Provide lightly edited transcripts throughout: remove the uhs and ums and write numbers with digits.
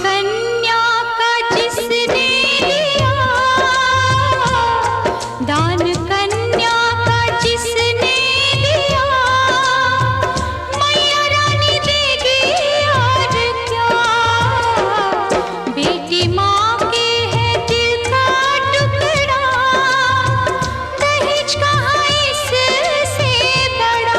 कन्या का जिसने लिया, दान कन्या का जिसने लिया, मैया रानी देगी और क्या। बेटी माँ के है दिल का टुकड़ा, दहेज कहाँ इससे बड़ा।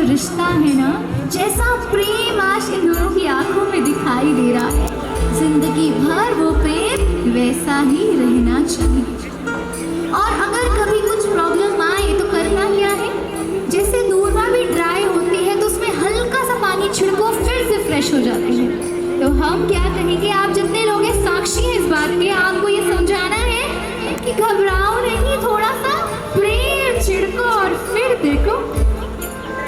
रिश्ता है ना, जैसा प्रेम आज इन दोनों की आंखों में दिखाई दे रहा है, जिंदगी भर वो प्रेम वैसा ही रहना चाहिए। और अगर कभी कुछ प्रॉब्लम आए तो करना क्या है, जैसे दूरवा भी ड्राई होती है तो उसमें हल्का सा पानी छिड़को, फिर से फ्रेश हो जाती है। तो हम क्या कहेंगे, आप जितने लोग हैं साक्षी हैं इस बात के, आपको ये समझाना है कि घबराओ नहीं, थोड़ा सा प्रेम छिड़को और फिर देखो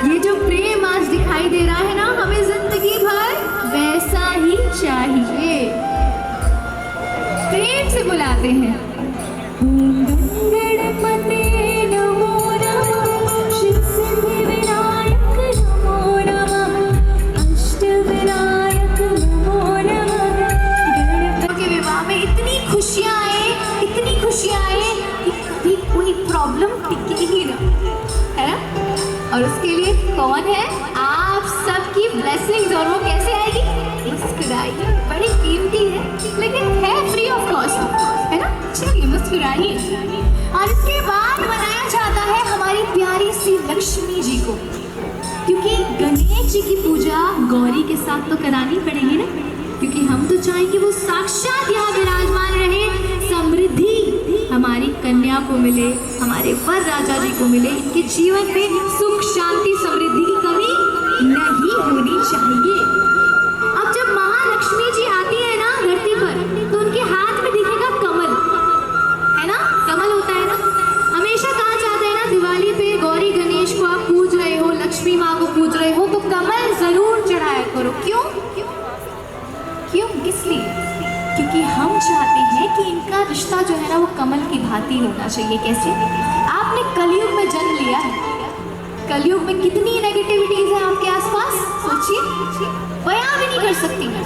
ये जो प्रेम आज दिखाई दे रहा है ना, हमें जिंदगी भर वैसा ही चाहिए। प्रेम से बुलाते हैं। ओम गणपते नमो नमः, शिव सिद्धि विनायक कौन है? आप सबकी ब्लेसिंग्स। और वो कैसे आएगी? मुस्कुराइए, बड़ी कीमती है लेकिन है फ्री ऑफ कॉस्ट, है ना? चलिए मुस्कुराइए। और इसके बाद बनाया जाता है हमारी प्यारी सी लक्ष्मी जी को, क्योंकि गणेश जी की पूजा गौरी के साथ तो करानी पड़ेगी ना, क्योंकि हम तो चाहेंगे वो साक्षात यहाँ विराजमान रहे, समृद्धि हमारी कन्या को मिले, हमारे वर राजा जी को मिले, इनके जीवन में सुख शांति समृद्धि की कमी नहीं होनी चाहिए। अब जब महालक्ष्मी जी आती है ना धरती पर, तो उनके हाथ में दिखेगा कमल, है ना? कमल होता है ना, हमेशा कहा जाता है ना दिवाली पे गौरी गणेश को आप पूज रहे हो, लक्ष्मी माँ को पूज रहे हो, तो कमल जरूर चढ़ाया करो। क्यों? क्यों? किस लिए? क्योंकि हम चाहते हैं कि इनका रिश्ता जो है ना वो कमल की भांति होना चाहिए। कैसे? आपने कलयुग में जन्म लिया है, कलयुग में कितनी नेगेटिविटीज है आपके आसपास, सोचिए, बयां भी नहीं कर सकती मैं।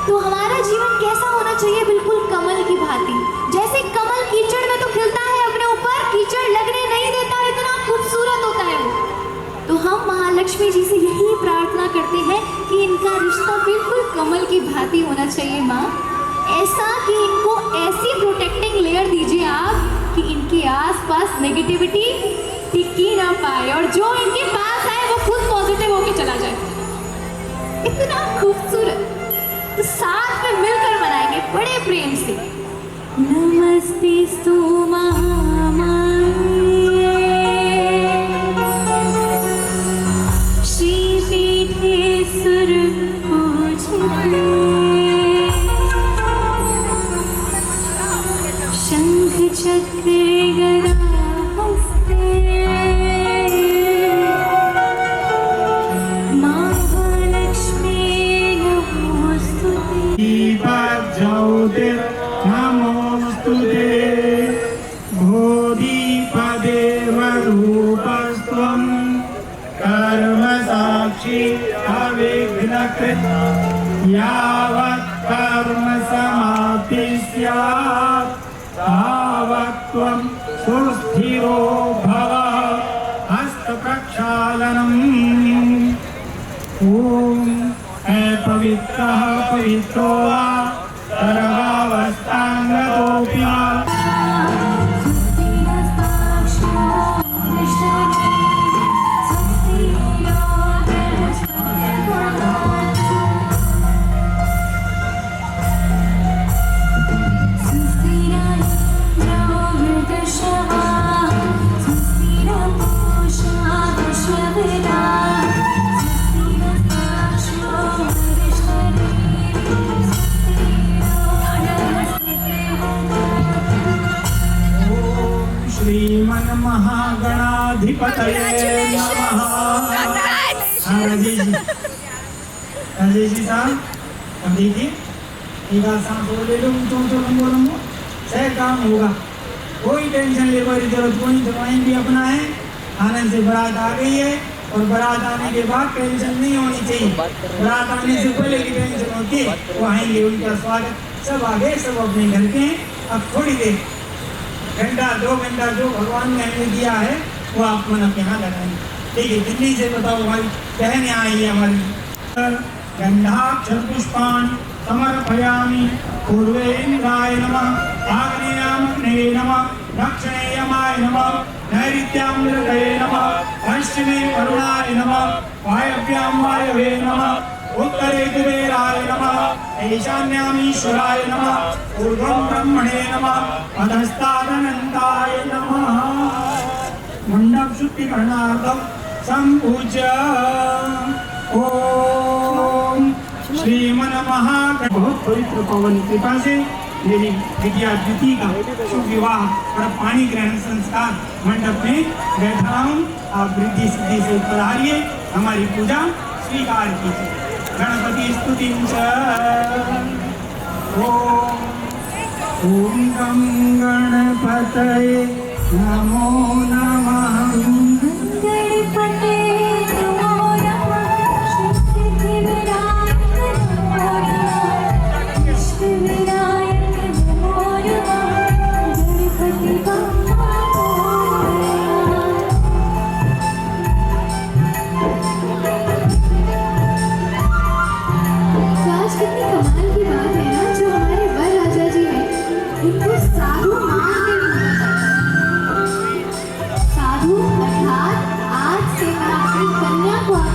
तो हमारा जीवन कैसा होना चाहिए? बिल्कुल कमल की भांति। जैसे कमल कीचड़ में तो खिलता है अपने ऊपर, कीचड़ लगने नहीं देता, इतना खूबसूरत होता है वो। तो हम महालक्ष्मी जी से यही प्रार्थना करते हैं कि इनका रिश्ता बिल्कुल कमल की भांति होना चाहिए माँ, ऐसा कि इनको ऐसी प्रोटेक्टिंग लेयर दीजिए आप कि इनके आसपास नेगेटिविटी टिकी ना पाए, और जो इनके पास आए वो खुद पॉजिटिव होके चला जाए। इतना खूबसूरत, तो साथ में मिलकर मनाएंगे बड़े प्रेम से। नमस्तेस्तु महामाये श्रीपीठे सुरपूजिते शंख चक्र गदाहस्ते महालक्ष्मी नमोस्तुते। नमोस्तुते भूदीपदेव रूपस्त्वं कर्म साक्षी अविघ्नकृत् यावत् कर्म समाप्ति स्यात् तावत् त्वं सुस्थिरो भव। हस्तप्रक्षालनम्। ॐ पवित्रः पवित्रो वा सर्वावस्थाङ्गतोऽपि वा। श्रीमन्महागणाधिपतये नमः। राजेश जी साहब, अब देखिए, एक आध सांस और ले लो, ऊँचो लंबो लंबो, सह काम होगा। कोई टेंशन लेने की जरूरत कोई, दवाएं भी अपना है। आनंद से बारात आ गई है, और बारात आने के बाद टेंशन नहीं होनी चाहिए। बारात आने से पहले की टेंशन होती है, वो आएंगे, उनका स्वागत। सब आ गए, सब अपने घर के हैं। अब थोड़ी देर, घंटा 2 घंटा जो भगवान ने हमें दिया है वो आप मन अपने यहाँ लगाएंगे। ठीक है, दिल्ली से बताओ भाई, बहनें आई है हमारी। गंधाक्षर पुष्पान समर्पयामि। पूर्वे इंद्राय नमः, आग्नेयाग्नये नमः, दक्षिणे यमाय नमः, नैऋत्यां मृगये नमः, पश्चिमे वरुणाय नमः, वायव्यां वायवे नमः, उत्तरे कुबेराय नमः, ईशान्यां ईश्वराय नमः, ऊर्ध्वं ब्रह्मणे नमः, अधस्तादनन्ताय नमः। मंडप शुद्धिकरणार्थं संपूज्य ओम श्रीमन्महागणपति। बहुत पवित्र पवन कृपा से मेरी विद्या द्वितीय का शुभ विवाह और पानी ग्रहण संस्कार मंडप में बैठा हूँ। आप वृद्धि सिद्धि से पधारिए, हमारी पूजा स्वीकार कीजिए। गणपति स्तुति ओम गं गणपतये नमो नमः। गणपते नमो नमः, सिद्धिविनायक नमो नमः, इष्टविनायक नमो नमः, गणपति बप्पा मोरया।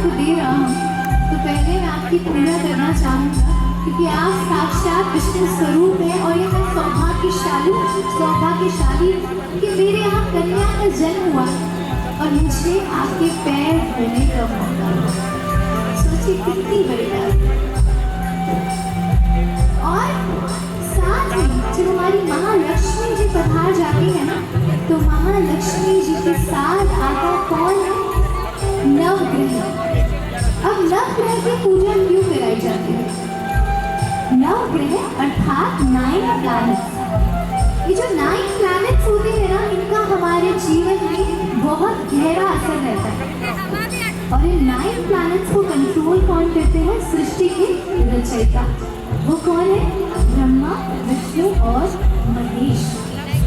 आपको दे रहा हूँ तो पहले मैं आपकी पूजा करना चाहूँगा, क्योंकि आप साक्षात विष्णु स्वरूप हैं और ये मैं सौभाग्यशाली कि मेरे यहाँ कन्या का जन्म हुआ और मुझे आपके पैर धोने का मौका मिला। सोचिए कितनी बड़ी बात। और साथ ही जब हमारी महालक्ष्मी जी पधार जाती है ना, तो महालक्ष्मी जी के साथ आता कौन है? नवग्रह। अब नवग्रह की पूजा क्यों कराई जाती है? नवग्रह अर्थात 9 प्लैनेट्स। ये जो 9 प्लैनेट्स होते हैं ना, इनका हमारे जीवन में बहुत गहरा असर रहता है। और इन 9 प्लैनेट्स को कंट्रोल कौन करते हैं? सृष्टि के रचयिता। वो कौन है? ब्रह्मा, विष्णु और महेश।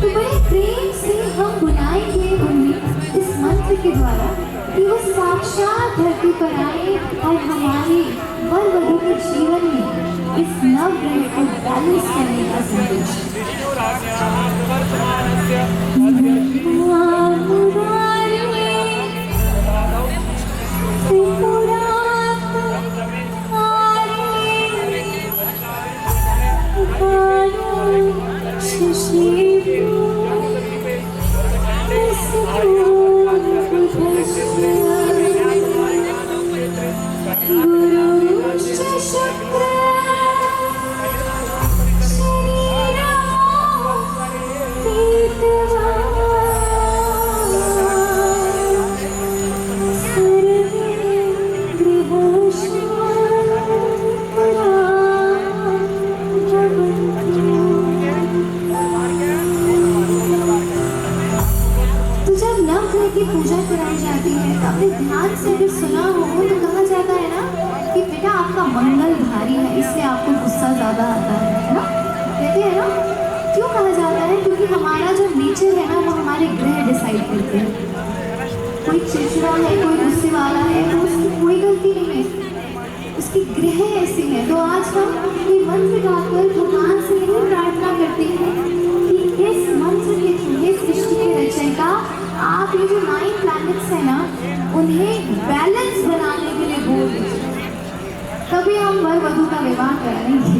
तो बड़े प्रेम से हम बुलाएंगे उन्हें इस मंत्र के द्वारा कि वो साक्षात धरती पर आए और हमारे वर वधू के जीवन में इस नवग्रह को बैलेंस करने का संदेश। की पूजा कराई जाती है तो अपने ध्यान से अगर सुना हो तो कहा जाता है ना कि बेटा आपका मंगल भारी है, इसलिए आपको गुस्सा ज्यादा आता है ना, कहते हैं ना। क्यों कहा जाता है? क्योंकि हमारा जो नेचर है ना, वो हमारे ग्रह डिसाइड करते हैं। कोई चिड़चिड़ा है, कोई गुस्से वाला है, तो उसकी कोई गलती नहीं है, उसकी ग्रह ऐसी है। तो आज हम ये मंत्र गाकर भगवान से यही प्रार्थना करते हैं कि इस मंत्र के थ्रू सृष्टि के रचयिता आप ये जो 9 प्लैनेट्स हैं ना, उन्हें बैलेंस बनाने के लिए बोल दीजिए, तभी हम वर वधू का विवाह कराएंगे।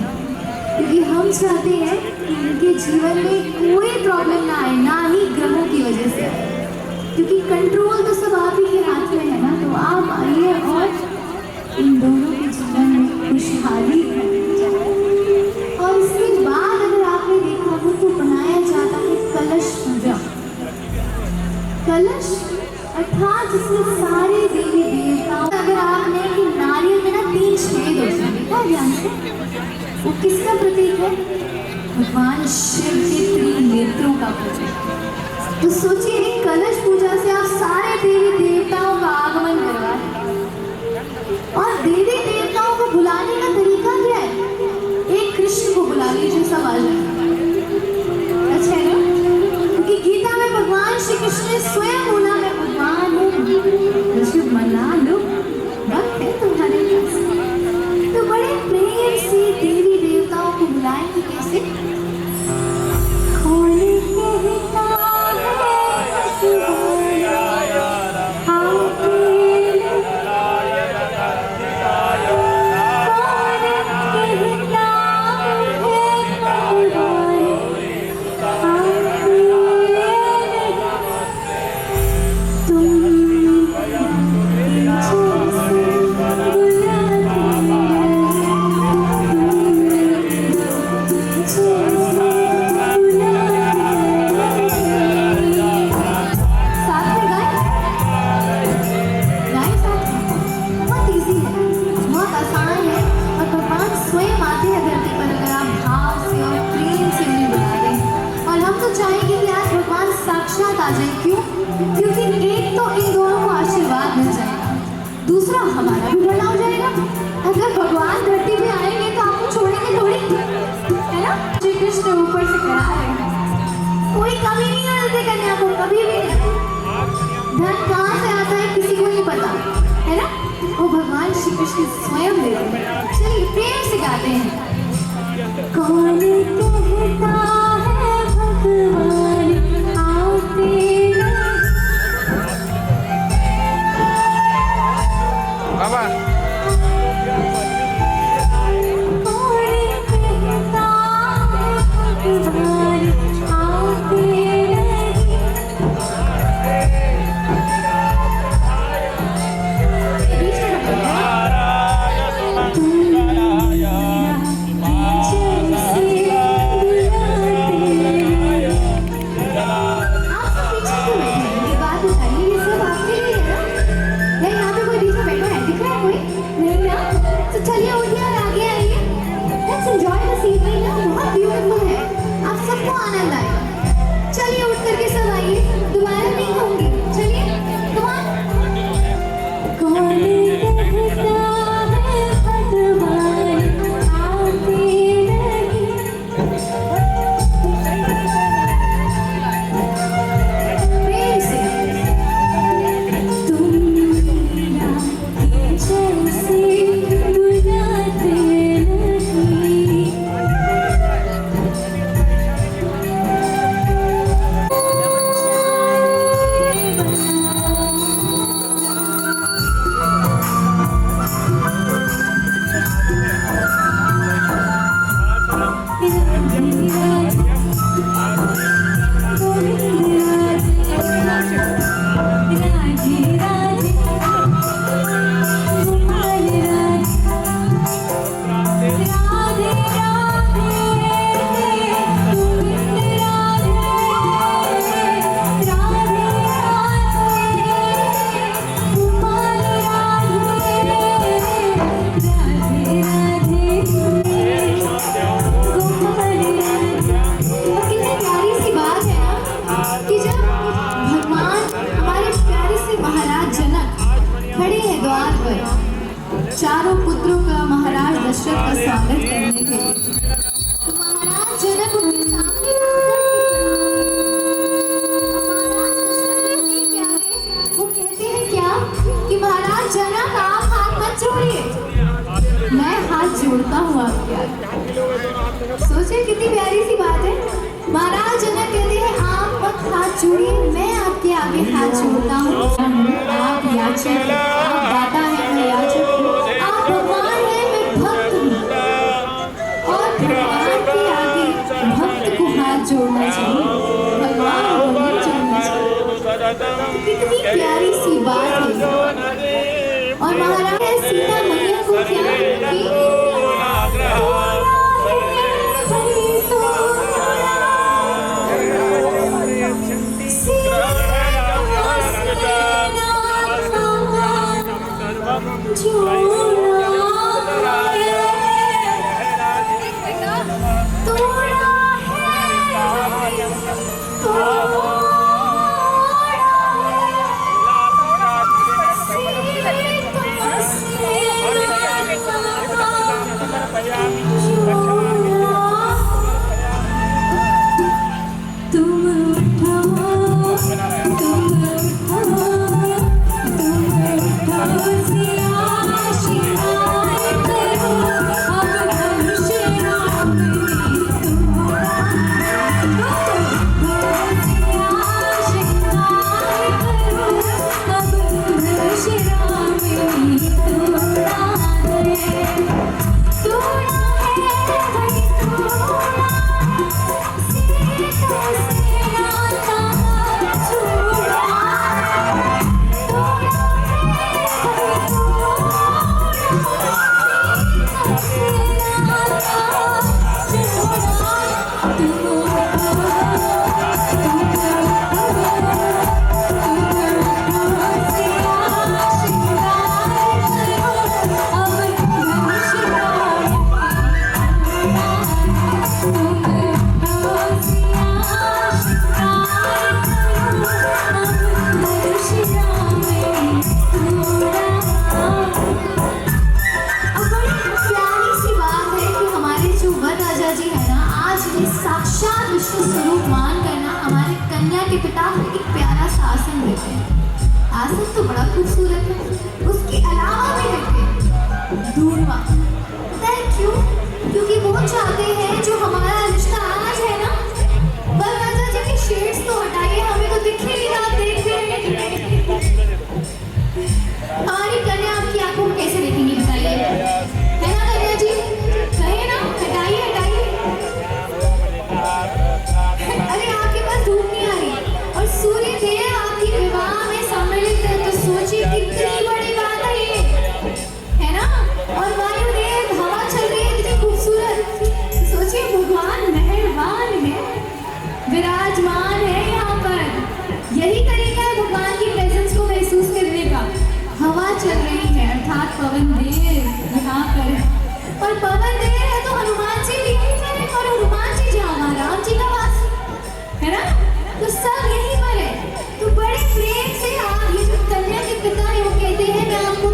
क्योंकि हम चाहते हैं कि उनके जीवन में कोई प्रॉब्लम ना आए, ना ही ग्रहों की वजह से, क्योंकि कंट्रोल तो सब आप ही के हाथ में है ना। तो आप आइए और इन दोनों के जीवन में खुशहाली। और इसके बाद अगर आपने देखा हो तो बनाया जाता है कलश पूजा। कलश अर्थात जिसमें सारे देवी देवताओं, अगर आपने कि नारियल में ना 3 छेद होते हैं, देखा ध्यान से, वो किसका प्रतीक है? भगवान शिव के 3 नेत्रों का प्रतीक। तो सोचिए एक कलश पूजा से आप सारे देवी देवताओं का आगमन करवाएं। और देवी देवताओं को बुलाने का तरीका क्या है? एक कृष्ण को बुला लीजिए, सब आ जाए। अच्छा है ना? क्योंकि गीता में भगवान श्री कृष्ण ने स्वयं बोला, मैं भगवान हूँ, मुझे मना लो, वक्त है तुम्हारे पास। तो बड़े प्रेम से देवी देवताओं को बुलाएंगे कैसे? कौन कहता आ जाए। क्यों? क्योंकि एक तो इन दोनों को आशीर्वाद मिल जाएगा, दूसरा हमारा भी भला हो जाएगा। अगर भगवान धरती पे आएंगे तो आपको छोड़ेंगे थोड़ी, है ना? श्री कृष्ण ऊपर से करा रहे हैं, कोई कमी नहीं होने कन्या को कभी भी। धन कहाँ से आता है किसी को नहीं पता, है ना? वो भगवान श्री कृष्ण स्वयं देते हैं। चलिए प्रेम से गाते हैं। कौन कहता है भगवान आते चारों पुत्रों का महाराज दशरथ का स्वागत करने के लिए तो महाराज जनक उनके सामने वो कहते हैं क्या कि महाराज जनक आप हाथ मत जोड़िए, मैं हाथ जोड़ता हूँ आपके आगे। सोचिए कितनी प्यारी सी बात है। महाराज जनक कहते हैं आप मत हाथ जोड़िए, मैं आपके आगे हाथ जोड़ता हूँ। आप याचक, आप दाता है, मैं याचक हूँ। आप भगवान है, मैं भक्त हूँ। और भगवान के आगे भक्त को हाथ जोड़ना चाहिए, भगवान को नहीं जोड़ना चाहिए। कितनी प्यारी सी बात है। और महाराज सीता मैया को क्या आसन तो बड़ा खूबसूरत है, उसके अलावा भी देखे दूरवा। क्यों? क्योंकि वो चाहते हैं जो हमारा रिश्ता आज है ना, वरराजा जी के शेड्स तो हटाइए, हमें तो दिख ही नहीं रहा, देख रहे हैं हमारी कन्या आपकी आंखों में कैसे देखेंगी बताइए, है ना कन्या जी? कहे ना, हटाइए हटाइए। अरे आपके पास धूप नहीं आ रही और सूर्य देव आपकी विवाह में सम्मिलित है, तो सोचिए कितनी बड़ी बात है ये, है ना? और वायुदेव हवा चल रही है कितनी खूबसूरत। सोचिए भगवान मेहरबान है, विराजमान है यहाँ पर। यही तरीका है भगवान की प्रेजेंस को महसूस करने का। हवा चल रही है अर्थात पवन देव यहाँ पर, और पवन देव है तो हनुमान जी भी यहीं पर है, और हनुमान जी जहाँ राम जी का वास है ना, तो सब यहीं पर है। तो बड़े प्रेम से आप ये जो कन्या के पिता है वो कहते हैं मैं आपको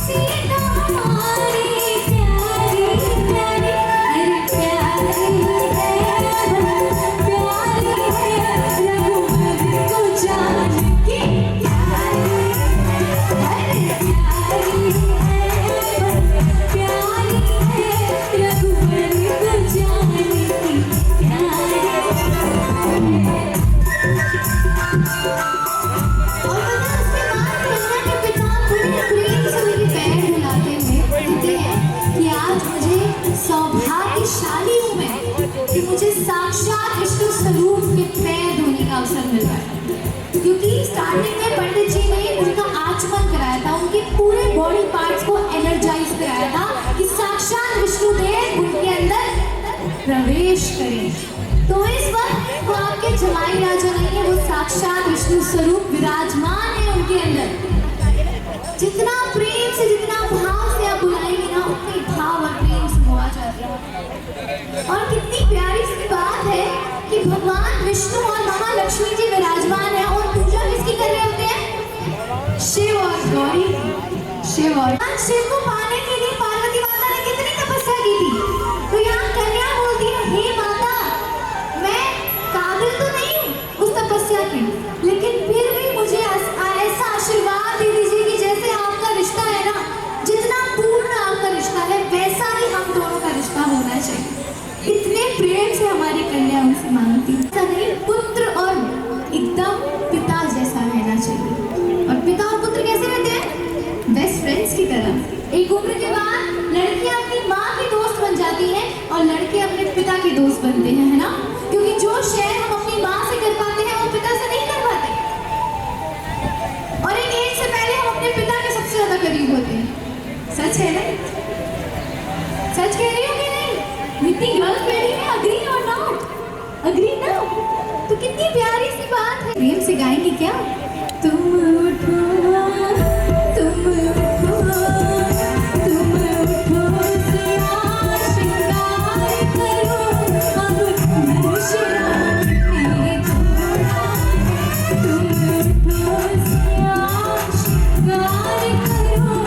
सीता हमारी प्यारी प्यारी, अरे प्यारी है रघुवर को जान की प्यारी है, अरे प्यारी है रघुवर को जान की प्यारी। और पता उसके बाद कन्या के पिता बड़े प्रेम से उनके पैर हिलाते हुए कहते हैं कि आज मुझे सौभाग्यशाली हूँ मैं कि मुझे साक्षात विष्णु स्वरूप के पैर धोने का अवसर मिल रहा है, क्योंकि स्टार्टिंग में पंडित जी ने उनका आचमन कराया था, उनके पूरे बॉडी पार्ट्स को एनर्जाइज कराया था कि साक्षात विष्णुदेव उनके अंदर प्रवेश करें। तो इस वक्त वो आपके जमाई राजा नहीं है, वो साक्षात विष्णु स्वरूप विराजमान है उनके अंदर। जितना प्रेम से जितना भाव से आप बुलाएंगे ना, उतने भाव और प्रेम से वो आ जाते हैं। और कितनी प्यारी सी बात है कि भगवान विष्णु और महालक्ष्मी जी विराजमान है और पूजा किसकी कर रहे होते हैं? शिव और गौरी। शिव और शिव को पाने के लिए पार्वती माता ने कितनी तपस्या की थी। तो यहाँ कन्या बोलती है, हे माता, मैं काबिल तो नहीं हूँ उस तपस्या की, लेकिन फिर भी मुझे ऐसा आशीर्वाद दे दीजिए कि जैसे आपका रिश्ता है ना, जितना पूर्ण आपका रिश्ता है वैसा ही हम दोनों का रिश्ता होना चाहिए। इतने प्रेम से हमारी कन्या उनसे मांगती है। ऐसा नहीं, पुत्र और एकदम पिता जैसा रहना चाहिए। और पिता और पुत्र कैसे रहते हैं? बेस्ट फ्रेंड्स की तरह। एक उम्र के बाद लड़कियां अपनी माँ की दोस्त बन जाती हैं और लड़के अपने पिता के दोस्त बनते हैं, है ना? क्योंकि जो शेयर हम अपनी माँ से कर पाते हैं वो पिता से नहीं कर पाते। और एक एज से पहले हम अपने पिता के सबसे ज्यादा करीब होते हैं। सच है ना? सच कह रही हो कि नहीं? इतनी गर्ल्स बैठी है, अग्री और नॉट? अग्री ना? तो कितनी प्यारी सी बात है। प्रेम से गाएंगे क्या? तुम उठो, तुम उठो, तुम उठो सिया श्रृंगार करो, अब धनुषराम ने तोड़ा। तुम उठो सिया श्रृंगार करो,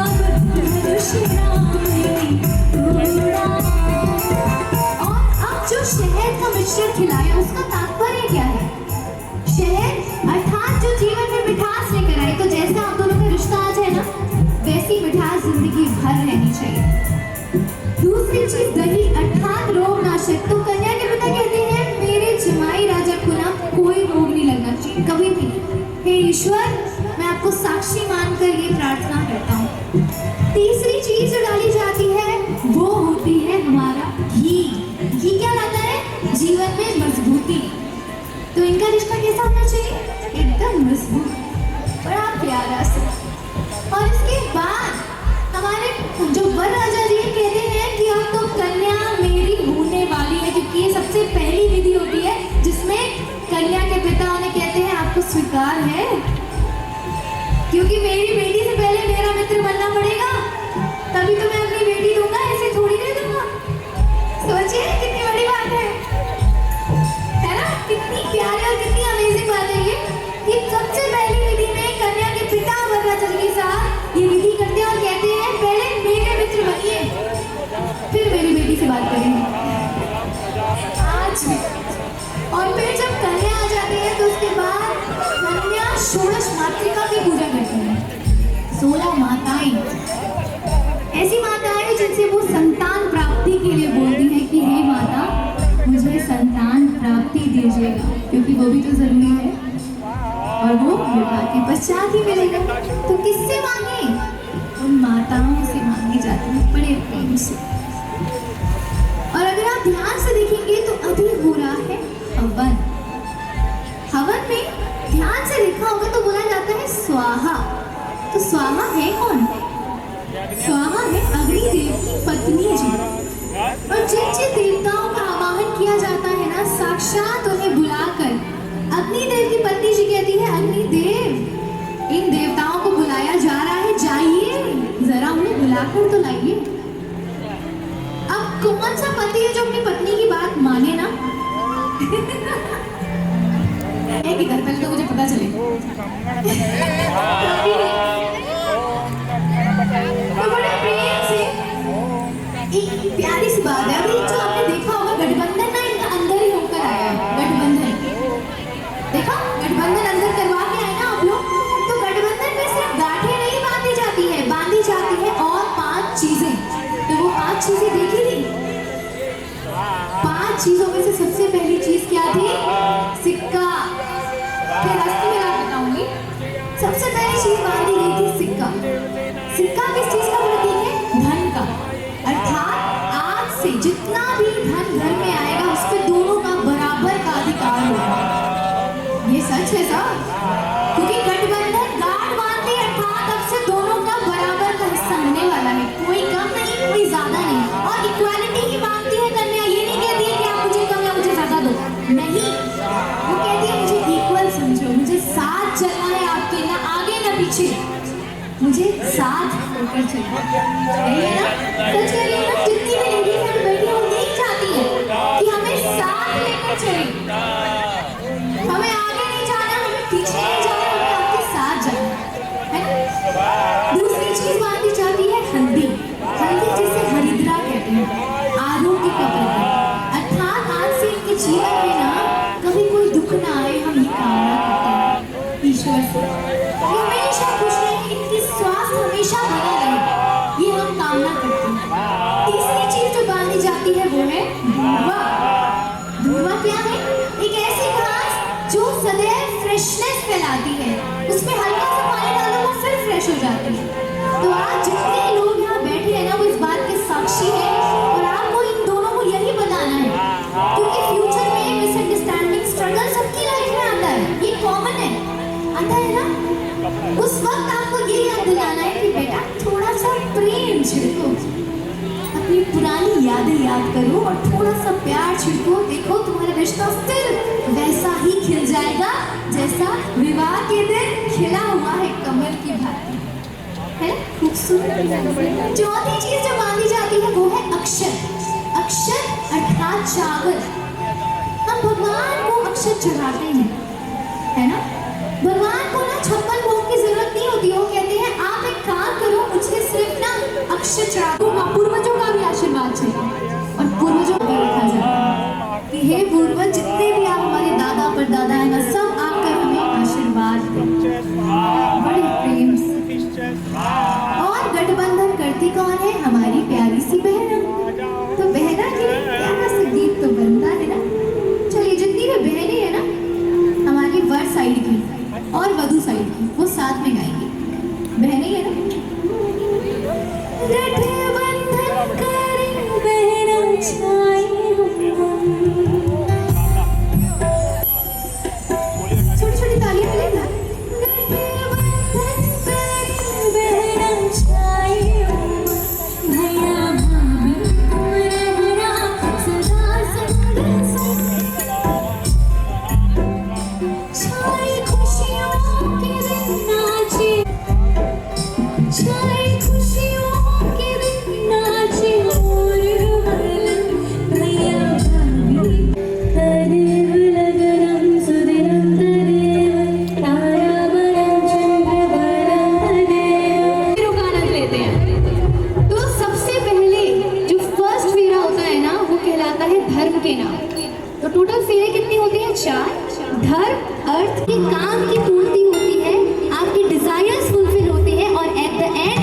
अब धनुषराम ने तोड़ा। और अब जो शहद का मिश्रण खिलाया उसका तात्पर्य क्या है? शहद अर्थात जो जीवन में मिठास लेकर आए। तो जैसा आप दोनों का रिश्ता आज है ना, वैसी मिठास जिंदगी भर रहनी चाहिए। दूसरी चीज दही अर्थात रोगनाशक। तो कन्या के पिता कहते हैं, मेरे जमाई राजा को ना कोई रोग नहीं लगना चाहिए कभी भी। हे ईश्वर, मैं आपको साक्षी मानकर ये प्रार्थना करता हूँ। तीसरी चीज जो डाली जाती है वो होती है हमारा घी। घी क्या लाता है? जीवन में मजबूती। तो इनका रिश्ता कैसा होना चाहिए? एकदम मजबूत, बड़ा प्यारा सा। और इसके बाद हमारे जो वर राजा जी कहते हैं कि अब तो कन्या मेरी होने वाली है, क्योंकि ये सबसे पहली विधि होती है जिसमें कन्या के पिता उन्हें कहते हैं, आपको स्वीकार है? क्योंकि मेरी बेटी से पहले मेरा मित्र बनना पड़ेगा, तभी तो मैं अपनी बेटी दूंगा, ऐसे थोड़ी दे दूंगा। सोचिए कितनी बड़ी बात है ना? कितनी प्यारी और कितनी अमेजिंग बात है ये कि सबसे पहली विधि में कन्या के पिता वर राजा के साथ ये विधि करते हैं और कहते हैं, पहले मेरे मित्र बनिए, फिर मेरी बेटी से बात करेंगे। आज भी। और फिर जब कन्या आ जाती है तो उसके बाद कन्या षोडश मातृका की पूजा करती है। 16 माताएं, ऐसी माताएं जिनसे वो संतान प्राप्ति के लिए बोलती हैं कि हे माता, मुझे संतान प्राप्ति दीजिएगा, क्योंकि वो भी तो जरूरी है और वो विवाह के पश्चात ही मिलेगा। तो किससे मांगे? उन माताओं से मांगी जाती है, बड़े प्रेम से। और अगर आप ध्यान से देखेंगे तो अभी हो रहा है हवन। हवन में ध्यान से देखा होगा तो बोला जाता है स्वाहा। तो स्वाहा है कौन? स्वाहा है अग्निदेव की पत्नी जी। और जिन जिन देवताओं का आवाहन किया जाता है ना, साक्षात उन्हें बुलाकर अग्निदेव की पत्नी जी कहती है, अग्निदेव, इन देवताओं को बुलाया जा रहा है, जाइए जरा उन्हें बुलाकर तो लाइए। अब कौन सा पति है जो अपनी पत्नी की बात माने ना? एक ही घर, पहले तो मुझे पता चले। चीजें देखी थी। 5 चीजों में से सबसे पहली चीज क्या थी? सिक्का। फिर रास्ते में आप बताऊंगी। सबसे पहली चीज बांधी गई थी सिक्का। सिक्का किस चीज का प्रतीक है? धन का। अर्थात आज से जितना भी धन घर में आएगा उस पे दोनों का बराबर का अधिकार होगा। ये सच है साहब, क्योंकि गठबंधन गांठ बांधती है, अर्थात अब से दोनों का बराबर का हिस्सा होने वाला है। कोई कम नहीं, कोई ज्यादा नहीं। और इक्वालिटी की मांगती है कन्या, ये नहीं कहती है कि आप मुझे कम या मुझे ज्यादा दो, नहीं। वो कहती है मुझे इक्वल समझो, मुझे साथ चलना है आपके, ना आगे ना पीछे, मुझे साथ होकर चलना है ना। सच कह रही हूं ना, जितनी भी लेडीज यहाँ बैठी हैं वो यही चाहती है कि हमें साथ लेकर चले। हमें आगे नहीं जाना, हमें पीछे नहीं जाना, हमें आपके साथ जाना है ना। दूसरी चीज बांधी जाती है हल्दी। हल्दी जिसे हरिद्रा कहते हैं, आरोग्य का प्रतीक। अर्थात आज से इनके जीवन में ना कभी कोई दुख ना आए, हम ये कामना करते हैं ईश्वर से। ये हमेशा खुश रहे, इनकी स्वास्थ्य हमेशा बना रहे, ये हम कामना करते हैं। तीसरी चीज जो बांधी जाती है वो है धूर्वा। धूर्वा क्या है? एक ऐसी घास जो सदैव फ्रेशनेस फैलाती है, उसमें हल्का सा पानी डालो वो फिर फ्रेश हो जाती है। तो आज जितने लोग यहाँ बैठे हैं ना वो इस बात के साक्षी हैं, और आपको इन दोनों को यही बताना है, क्योंकि फ्यूचर में मिसअंडरस्टैंडिंग स्ट्रगल सबकी लाइफ में आता है, ये कॉमन है, आता है ना। उस वक्त आपको ये याद दिलाना है कि बेटा थोड़ा सा प्रेम छिड़को, अपनी पुरानी यादें याद करो और थोड़ा सा प्यार छिड़को। देखो तुम्हारा रिश्ता फिर वैसा ही खिल जाएगा जैसा विवाह के दिन खिला हुआ है कमल की भांति, है खूबसूरत। चौथी चीज जो मांगी जाती है वो है अक्षत। अक्षत अर्थात चावल। हम भगवान को अक्षत चढ़ाते हैं, है ना। भगवान को ना 56 भोग की जरूरत नहीं होती। वो कहते हैं आप एक काम करो, मुझे सिर्फ ना अक्षत चढ़ा दो। पूर्वजों का भी आशीर्वाद चाहिए और पूर्वजों को भी रखा जाए कि हे पूर्वज, जितने भी आप हमारे दादा परदादा है ना, सब आकर हमें आशीर्वाद दें बड़े प्रेम से। और गठबंधन करती कौन है? हमारी प्यारी सी बहना। तो बहना के लिए प्यारा सा गीत तो बनता है ना। चलिए जितनी भी बहनें हैं ना हमारी वर साइड की और वधू साइड की, वो साथ में गाएंगे। बहनें है ना। गठबंधन करें बहना छाए छोटी छोटी तालियां मिलेंगी। तो टोटल फेरे कितनी होती हैं? 4। धर्म अर्थ के काम की पूर्ति होती है, आपकी डिजायर्स फुलफिल होते हैं, और एट द एंड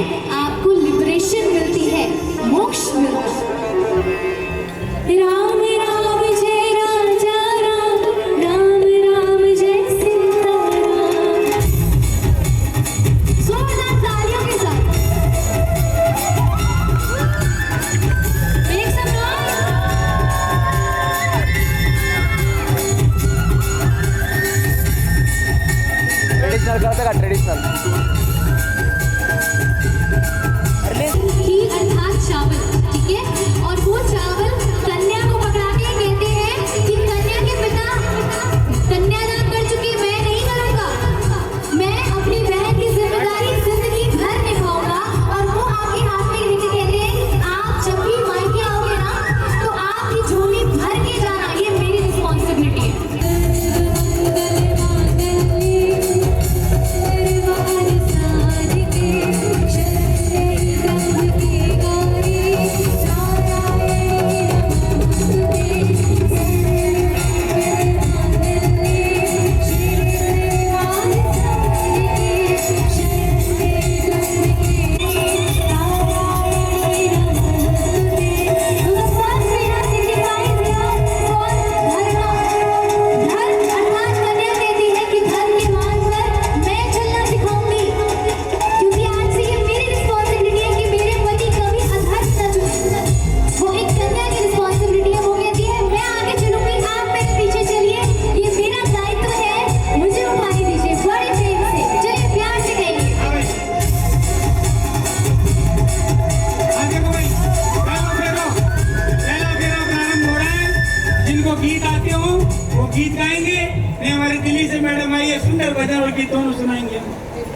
गीत गाएंगे, नहीं हमारे दिल्ली से मैडम आई है, सुंदर भजन और गीत दोनों सुनाएंगे।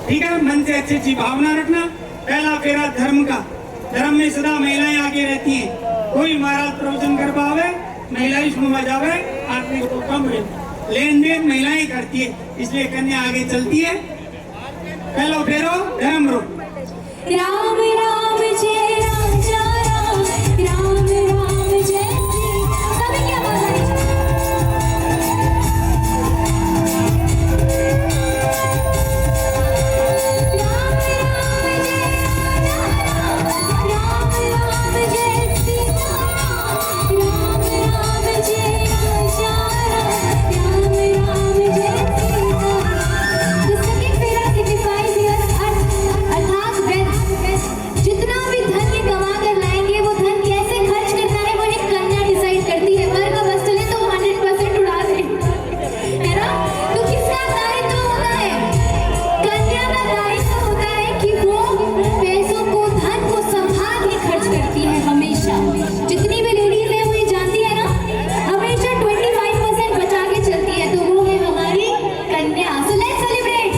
ठीक है, मन से अच्छी अच्छी भावना रखना। पहला फेरा धर्म का, धर्म में सदा महिलाएं आगे रहती हैं। कोई महाराज प्रवचन कर पावे, महिलाएं इसमें मजावे, आदमी को कम लेन देन महिलाएं करती है, इसलिए कन्या आगे चलती है। पहलो फेरो धर्म रो। राम राम जय राजा राम, राम राम जय श्री राम। सभी क्या बात है? जितना भी धन ये कमा कर लाएंगे, वो धन कैसे खर्च करना है वो एक कन्या डिसाइड करती है। वर का बस चले तो 100% उड़ा दे, है ना? तो किसका दायित्व होता है? कन्या का दायित्व होता है कि वो पैसों को, धन को संभाल के खर्च करती है हमेशा। जितनी भी लेडीज है वो ये जानती है ना, हमेशा 25% बचा के चलती है, तो वो है हमारी कन्या। So let's celebrate.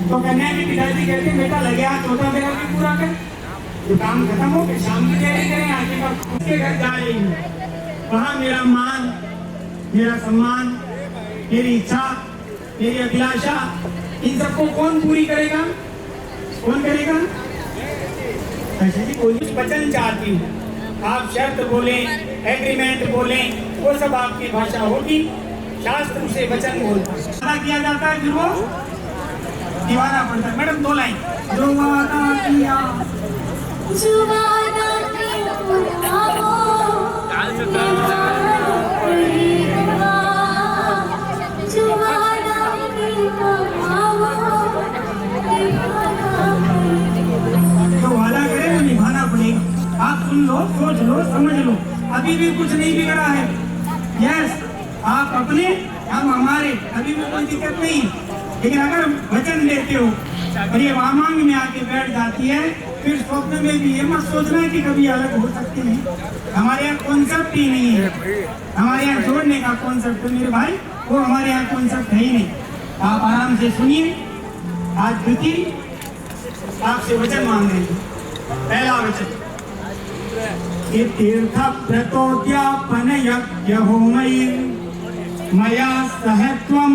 तो कन्या की पिताजी कहते हैं बेटा लगे हाथ छोटा बेटा भी पूरा कर, जो काम खत्म हो के शाम की तैयारी करें, आगे का उसके घर जा रही हूँ। वहाँ मेरा मान, मेरा सम्मान, मेरी इच्छा, मेरी अभिलाषा, इन सबको कौन पूरी करेगा? कौन करेगा? ऐसे ही कोई वचन चाहती हूँ, आप शर्त बोलें, एग्रीमेंट बोलें, वो सब आपकी भाषा होगी। शास्त्र से वचन बोलता किया जाता है, फिर वो दीवाना पड़ता है। Madam 2 line. जुवाना किया, जुवाना किया तो वादा करे वो निभाना पड़ेगा। आप सुन लो, सोच लो, समझ लो, अभी भी कुछ नहीं बिगड़ा है। यस, आप अपने, हम हमारे, अभी भी कोई दिक्कत नहीं। लेकिन अगर वचन लेते हो और ये वामांग में आके बैठ जाती है, फिर स्वप्न में भी ये मत सोचना है कि कभी अलग हो सकते हैं। हमारे यहाँ कॉन्सेप्ट ही नहीं है, हमारे यहाँ जोड़ने का कॉन्सेप्ट मेरे भाई, वो हमारे यहाँ कॉन्सेप्ट है ही नहीं। आप आराम से सुनिए। आज द्विति आपसे वचन मांग रही है। पहला वचन, ये तीर्थ प्रतोद्यापन यज्ञ होमयि मया सह त्वं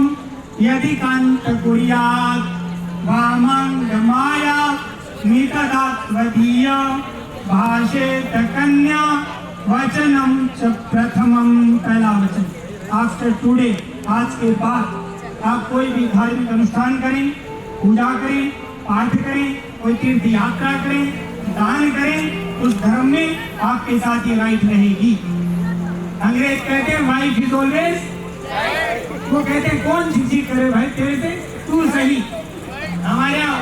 यदि कांत कुर्यात् वामांगमाया मितदात्वदीय भाषेत कन्या वचनम च प्रथमम पहला वचन। आफ्टर टुडे, आज के बाद आप कोई भी धार्मिक अनुष्ठान करें, पूजा करें, पाठ करें, कोई तीर्थ यात्रा करें, दान करें, उस धर्म में आपके साथ ये राइट रहेगी। अंग्रेज कहते हैं वाइफ इज ऑलवेज, वो कहते हैं कौन सी करे भाई तेरे से, तू सही। हमारे यहाँ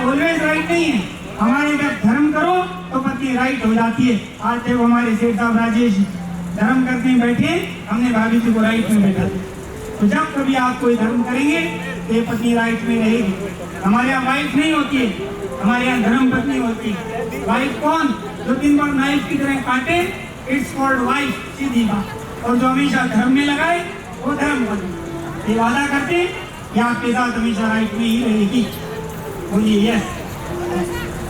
ऑलवेज राइट नहीं है। हमारे जब धर्म करो तो पत्नी राइट हो जाती है। आज जब हमारे सेठ साहब राजेश धर्म करने बैठे, हमने भाभी जी को राइट में बैठा दिया। तो जब कभी आप कोई धर्म करेंगे तो ये पत्नी राइट में रहेगी। हमारे यहाँ वाइफ नहीं होती है, हमारे यहाँ धर्म पत्नी होती है। वाइफ कौन? जो दिन भर नाइफ की तरह काटे, इट्स कॉल्ड वाइफ, सीधी बात। और जो हमेशा धर्म में लगाए वो धर्म पत्नी। ये वादा करते कि आपके साथ हमेशा राइट में ही रहेगी। बोलिए यस।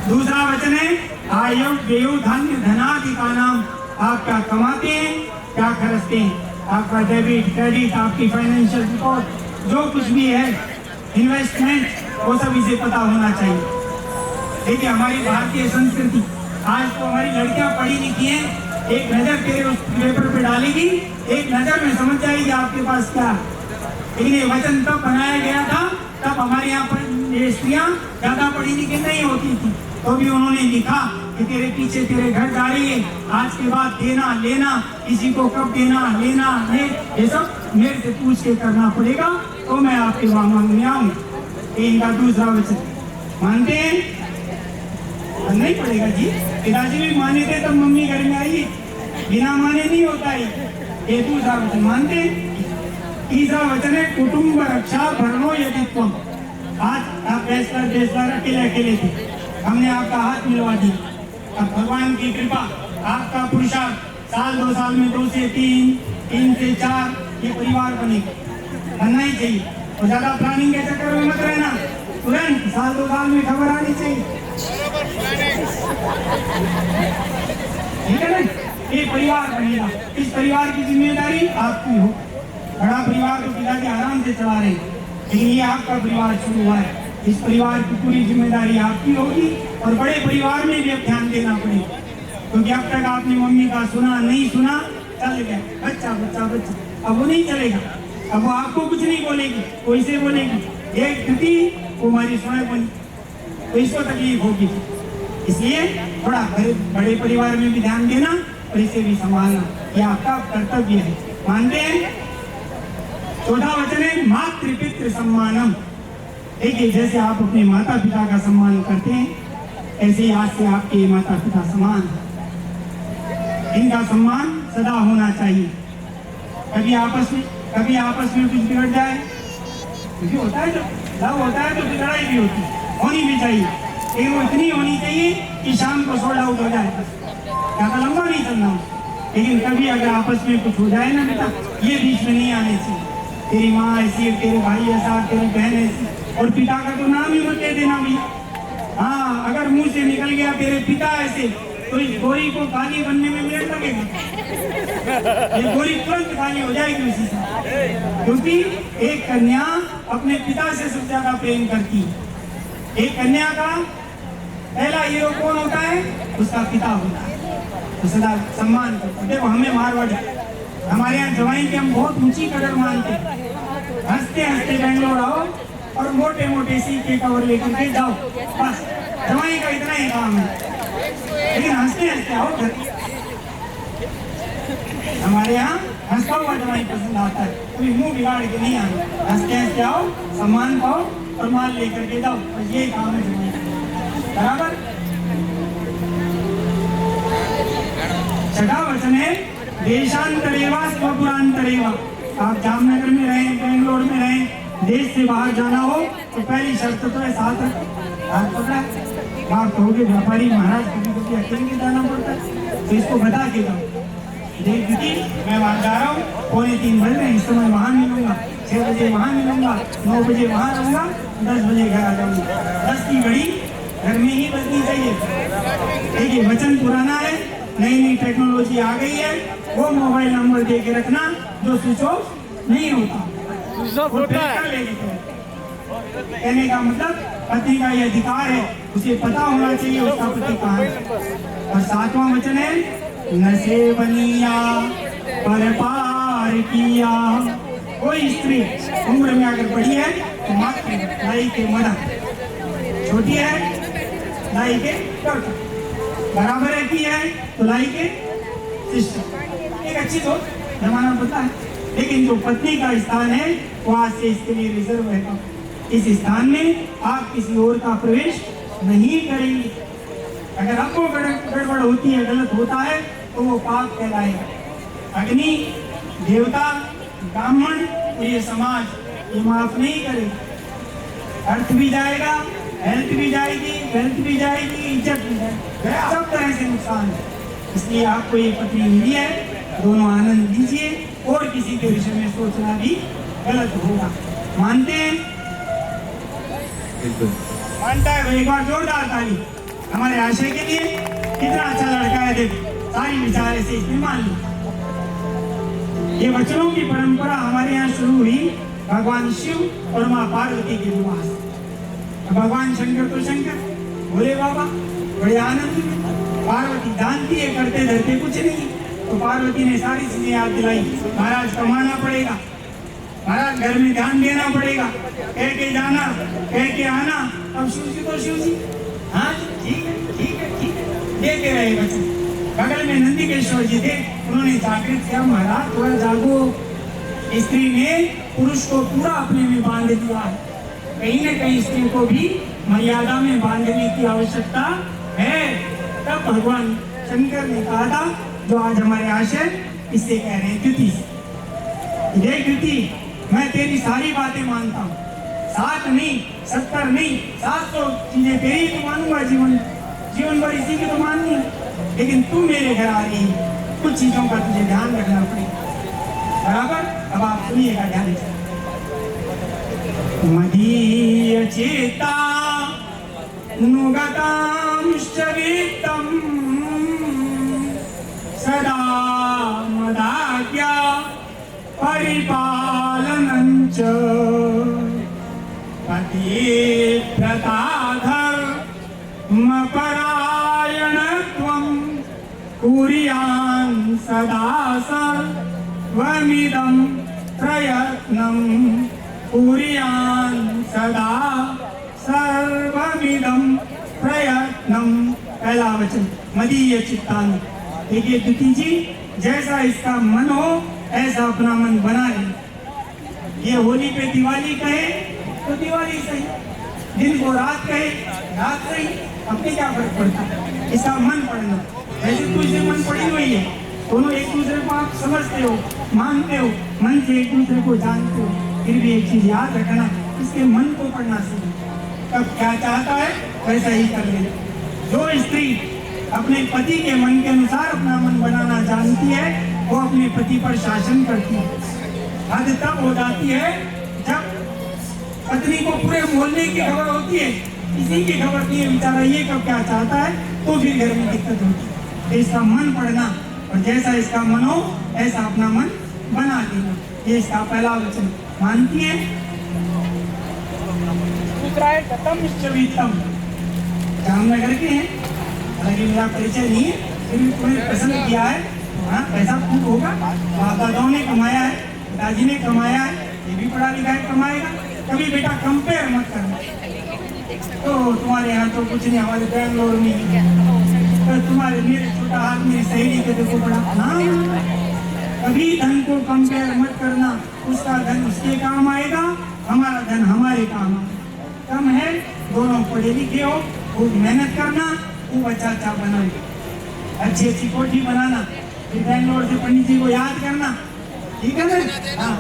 दूसरा वचन है आयु व्यय धन्य धनादि का नाम। आप क्या कमाते हैं, क्या खर्चते हैं, आपका डेबिट क्रेडिट, आपकी फाइनेंशियल रिकॉर्ड, जो कुछ भी है इन्वेस्टमेंट, वो सब इसे पता होना चाहिए। देखिए हमारी भारतीय संस्कृति, आज तो हमारी लड़कियां पढ़ी लिखी हैं, एक नजर तेरे उस पेपर पे डालेगी, एक नजर में समझ जाएगी आपके पास क्या। लेकिन ये वचन तब बनाया गया था, तब हमारे यहाँ पर ये स्त्रियां ज्यादा पढ़ी लिखी नहीं होती थी, तो भी उन्होंने लिखा कि तेरे पीछे तेरे घर जा रही है, आज के बाद देना लेना, किसी को कब देना लेना ये सब मेरे से पूछ के करना पड़ेगा, तो मैं आपके वहां मांगने आऊंगा। इनका दूसरा वचन मानते हैं? नहीं पड़ेगा जी, पिताजी भी माने थे तब मम्मी घर में आई, बिना माने नहीं होता है। ये दूसरा वचन मानते हैं। तीसरा वचन है कुटुंब रक्षा भरणो यदित्वम। आज आप बैचलर अकेले अकेले थे, हमने आपका हाथ मिलवा दिया। अब भगवान की कृपा, आपका पुरुषार्थ, साल 2 साल में 2 से 3, 3 से 4 ये परिवार बनेगा, बनना ही चाहिए। और ज्यादा प्लानिंग के चक्कर में मत रहना, तुरंत साल 2 साल में खबर आनी चाहिए, ठीक है ना? ये परिवार बनेगा, इस परिवार की जिम्मेदारी आपकी हो। बड़ा परिवार तो पिताजी आराम से चला रहे हैं, लेकिन ये आपका परिवार शुरू हुआ है, इस परिवार की पूरी जिम्मेदारी आपकी होगी। और बड़े परिवार में भी अब ध्यान देना पड़ेगा, क्योंकि अब तक आपने मम्मी का सुना नहीं सुना, चल गया बच्चा बच्चा बच्चा, अब वो नहीं चलेगा। अब वो आपको कुछ नहीं बोलेगी, वो इसे बोलेगी, एक गति वो हमारी सुने बनी, तो इसको तकलीफ होगी। इसलिए थोड़ा बड़े परिवार में भी ध्यान देना और इसे भी संभालना, ये आपका कर्तव्य है। मानते हैं? चौथा वचन है मातृपितृ सम्मानम। देखिए जैसे आप अपने माता पिता का सम्मान करते हैं, ऐसे ही आज से आपके माता पिता समान हैं। इनका सम्मान सदा होना चाहिए। कभी आपस में कुछ बिगड़ जाए, क्योंकि होता है, जब लव होता है तो लड़ाई भी होती है, होनी भी चाहिए, लेकिन वो इतनी होनी चाहिए कि शाम को सोल्ड आउट हो जाए, ज़्यादा लंबा नहीं चलना। लेकिन कभी अगर आपस में कुछ हो जाए ना बेटा, ये बीच में नहीं आने चाहिए। तेरी माँ ऐसी, तेरे भाई ऐसा, तेरी बहन ऐसी, और पिता का तो नाम ही मत दे देना भैया। हाँ, अगर मुंह से निकल गया तेरे पिता ऐसे, तो इस गोरी को खाली बनने में मिनट लगेगा, ये गोरी तुरंत खाली हो जाएगी उसी से। क्योंकि एक कन्या अपने पिता से सबसे ज्यादा प्रेम करती है। एक कन्या का पहला हीरो कौन होता है? उसका पिता होता है, तो सदा सम्मान करते। देखो हमें मारवाड़ी, हमारे यहाँ जवाई की हम बहुत ऊंची कदर मानते हैं। हंसते हंसते बेंगलोर आओ और मोटे मोटे सी के कवर लेकर के जाओ, बस जवाई का इतना ही काम है। लेकिन हंसते हंसते आओ घर। हमारे यहाँ हंसता हुआ जवाई पसंद आता है, कोई मुंह बिगाड़ के नहीं आना। हंसते हंसते आओ, सम्मान पाओ और माल लेकर के जाओ, बस ये काम है जवाई का। बराबर। छठा वचन है देशांतरेवा स्वपुरांतरेवा। आप जामनगर में रहें, बेंगलोर में रहें, देश से बाहर जाना हो तो पहली शर्त तो है साथ हाथ पकड़ा। आप कहोगे व्यापारी महाराज कभी कभी अकेले जाना पड़ता है, तो इसको बता के जाओ, देख दीदी मैं वहाँ जा रहा हूँ, 2:45 बज रहे, इस समय वहाँ मिलूंगा, 6 बजे वहाँ मिलूंगा, 9 बजे वहाँ रहूँगा, 10 बजे घर आ जाऊँगा। 10 की घड़ी घर में ही बजनी चाहिए। देखिए वचन पुराना है, नई नई टेक्नोलॉजी आ गई है, वो मोबाइल नंबर दे के रखना जो स्विच ऑफ नहीं होता। दूसरा वो होता फिर है। लेगी। कहने का मतलब पति का ये अधिकार है, उसे पता होना चाहिए उसका पति कहाँ है। और सातवां वचन है नशे बनिया पर पार किया। कोई स्त्री उम्र में अगर बड़ी है तो मात्र लाई के मदद, छोटी है लाई के डॉक्टर, बराबर रहती है तो लाई के सिस्टर। एक अच्छी सोच, जमाना पता है। लेकिन जो पत्नी का स्थान है वो आज से इसके लिए रिजर्व है। इस स्थान में आप किसी और का प्रवेश नहीं करेंगे। अगर आपको गड़बड़ होती है, गलत होता है तो वो पाप कहलाएगा। अग्नि, देवता, ब्राह्मण और ये समाज ये माफ नहीं करेगा। अर्थ भी जाएगा, हेल्थ भी जाएगी, वेल्थ भी जाएगी, इज्जत भी जाएगी, सब तरह से नुकसान है। इसलिए आपको ये पत्नी मिली है, दोनों आनंद लीजिए और किसी के विषय में सोचना भी गलत होगा। मानते हैं? मानता है भाई? एक बार जोरदार ताली हमारे आशय के लिए। कितना अच्छा लड़का है, देखो सारी विचार से इसने मान ली। ये वचनों की परंपरा हमारे यहाँ शुरू हुई भगवान शिव और माँ पार्वती के विवाह से। भगवान शंकर तो शंकर, भोले बाबा बड़े आनंद में। पार्वती जानती है करते धरते कुछ नहीं, तो पार्वती ने सारी चीजें याद दिलाई। महाराज कमाना पड़ेगा, महाराज घर में ध्यान देना पड़ेगा, कह के जाना, कह के आना। अब शिव जी तो शिव जी, हाँ ठीक है ठीक है ठीक है, देते रहे बच्चे। बगल में नंदीकेश्वर जी थे, उन्होंने जागृत किया, महाराज थोड़ा जागो। स्त्री ने पुरुष को पूरा अपने में बांध दिया है। कहीं न कहीं स्त्री को भी मर्यादा में बांधने की आवश्यकता है। तब भगवान शंकर ने कहा था, जो आज हमारे आशय इससे कह रहे हैं, द्युति से। ये द्युति, मैं तेरी सारी बातें मानता हूँ, 60 नहीं 70 नहीं 700 चीजें तेरी तो मानूंगा, जीवन भर इसी की तो मानूंगा। लेकिन तू मेरे घर आ रही है, कुछ चीजों का तुझे ध्यान रखना पड़ेगा, बराबर? अब आप सुनिएगा ध्यान से। मदीय चेता नुगतांश्च वित्तम् सदा मदाज्ञा परिपालनं च पतिव्रताधर्मपरायणत्वं कुर्यान् सदा सर्वमिदं प्रयत्नं कुर्यान् सदा सर्वमिदं प्रयत्नं। पहला वचन मदीय चित्तान। देखिए द्युति जी, जैसा इसका मन हो ऐसा अपना मन बना ले। ये होली पे दिवाली कहे तो दिवाली सही, दिन को रात कहे रात सही, अपने क्या फर्क पड़ता है? इसका मन पड़ना। वैसे तो इसे मन पड़ी हुई है, दोनों एक दूसरे को आप समझते हो, मानते हो, मन से एक दूसरे को जानते हो। फिर भी एक चीज याद रखना, इसके मन को पढ़ना सीखो। कब क्या चाहता है वैसा ही कर ले। जो स्त्री अपने पति के मन के अनुसार अपना मन बनाना जानती है, वो अपने पति पर शासन करती है। हद तब हो जाती है जब पत्नी को पूरे मोहल्ले की खबर होती है, किसी की खबर नहीं है, बेचारा ये कब क्या चाहता है, तो फिर घर में दिक्कत होती है। तो इसका मन पढ़ना और जैसा इसका मन हो ऐसा अपना मन बना लेना, ये इसका पहला वचन। मानती है? दूसरा है गतम इष्टवीतम। जामनगर के हैं, हालांकि मेरा परिचय नहीं है, फिर भी तुम्हें पसंद किया है। हाँ, पैसा खूब होगा, बाप दादाओं ने कमाया है, पिताजी ने कमाया है, ये भी पढ़ा लिखा है, कमाएगा। कभी बेटा कंपेयर मत करना। तो तुम्हारे यहाँ तो कुछ नहीं, हमारे बेंगलोर में तो तुम्हारे मेरे छोटा हाथ मेरी सहेली के देखो बड़ा। हाँ, कभी धन को कंपेयर मत करना, उसका धन उसके काम आएगा, हमारा धन हमारे काम आएगा। कम है, दोनों पढ़े लिखे हो, खूब मेहनत करना, खूब अच्छा बनाना, अच्छी अच्छी कोठी बनाना, फिर बेंगलोर से पंडित जी को याद करना, ठीक है ना? हाँ,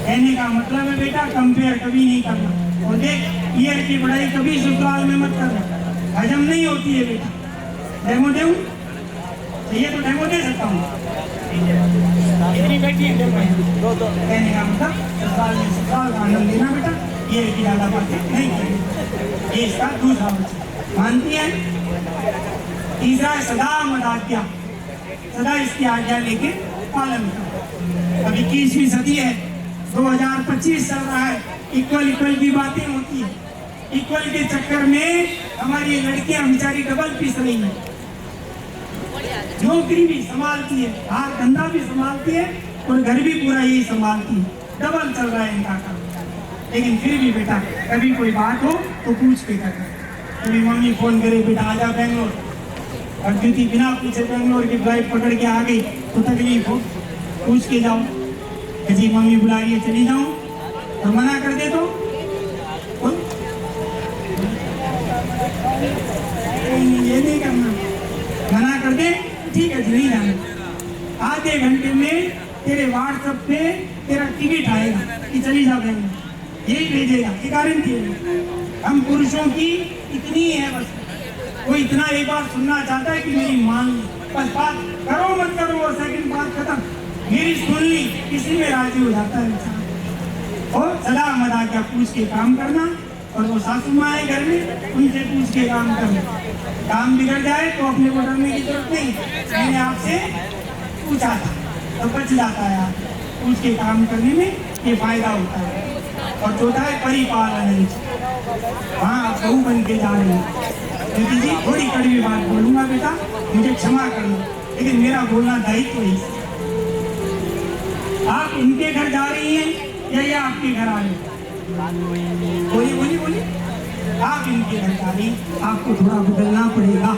कहने का मतलब है बेटा कंपेयर कभी नहीं करना। और देख, ईयर की पढ़ाई कभी ससुराल में मत करना, हजम नहीं होती है बेटा। डेमो दूं? चाहिए तो डेमो दे सकता हूँ। इतनी बेटी है कहने का मतलब ससुराल का आनंद लेना बेटा, ईयर की ज्यादा बातें नहीं करनी। ये इसका दूसरा वचन। मानती है? तीसरा है सदा मदाज्ञा, सदा इसकी आज्ञा लेके पालन करो। अब 21वीं सदी है, 2025 चल रहा है, इक्वल की बातें होती है। इक्वल के चक्कर में हमारी ये लड़कियां बेचारी डबल पीस रही हैं, नौकरी भी संभालती है, हाथ धंधा भी संभालती है और घर भी पूरा यही संभालती है। डबल चल रहा है इनका काम। लेकिन फिर भी बेटा कभी कोई बात हो तो पूछ के करना। कभी मम्मी फोन करे बेटा आजा बेंगलोर, और द्युति बिना पूछे बेंगलोर की फ्लाइट पकड़ के आ गई तो तकलीफ हो, पूछ के जाओ कि जी मम्मी बुला रही है चली जाऊं, और मना कर दे तो ये नहीं करना, मना कर दे ठीक है नहीं जाना। आधे घंटे में तेरे व्हाट्सएप पे तेरा टिकट आएगा कि चली जा बेंगलोर, यही भेजेगा, ये गारंटी है। हम पुरुषों की इतनी है बस, वो इतना एक बार सुनना चाहता है कि मेरी मान ली, बस बात करो मत करो और सेकंड बात खत्म, मेरी सुन ली, किसी में राजी हो जाता है इंसान। और सलाह मदा क्या पूछ के काम करना, और वो सासू माँ है घर में उनसे पूछ के काम करना। काम बिगड़ जाए तो अपने को डरने की जरूरत नहीं, मैंने आपसे पूछा था तो बच जाता है। आप पूछ के काम करने में ये फायदा होता है। और चौथा है परिपालन। हाँ आप बहू बन के जा रहे हैं, लेकिन जी थोड़ी कड़वी बात बोलूंगा बेटा, मुझे क्षमा कर लो, लेकिन मेरा बोलना दायित्व है। आप उनके घर जा रही हैं या ये आपके घर आ रहे हैं? बोलिए आप इनके घर जा रही, आपको थोड़ा बदलना पड़ेगा।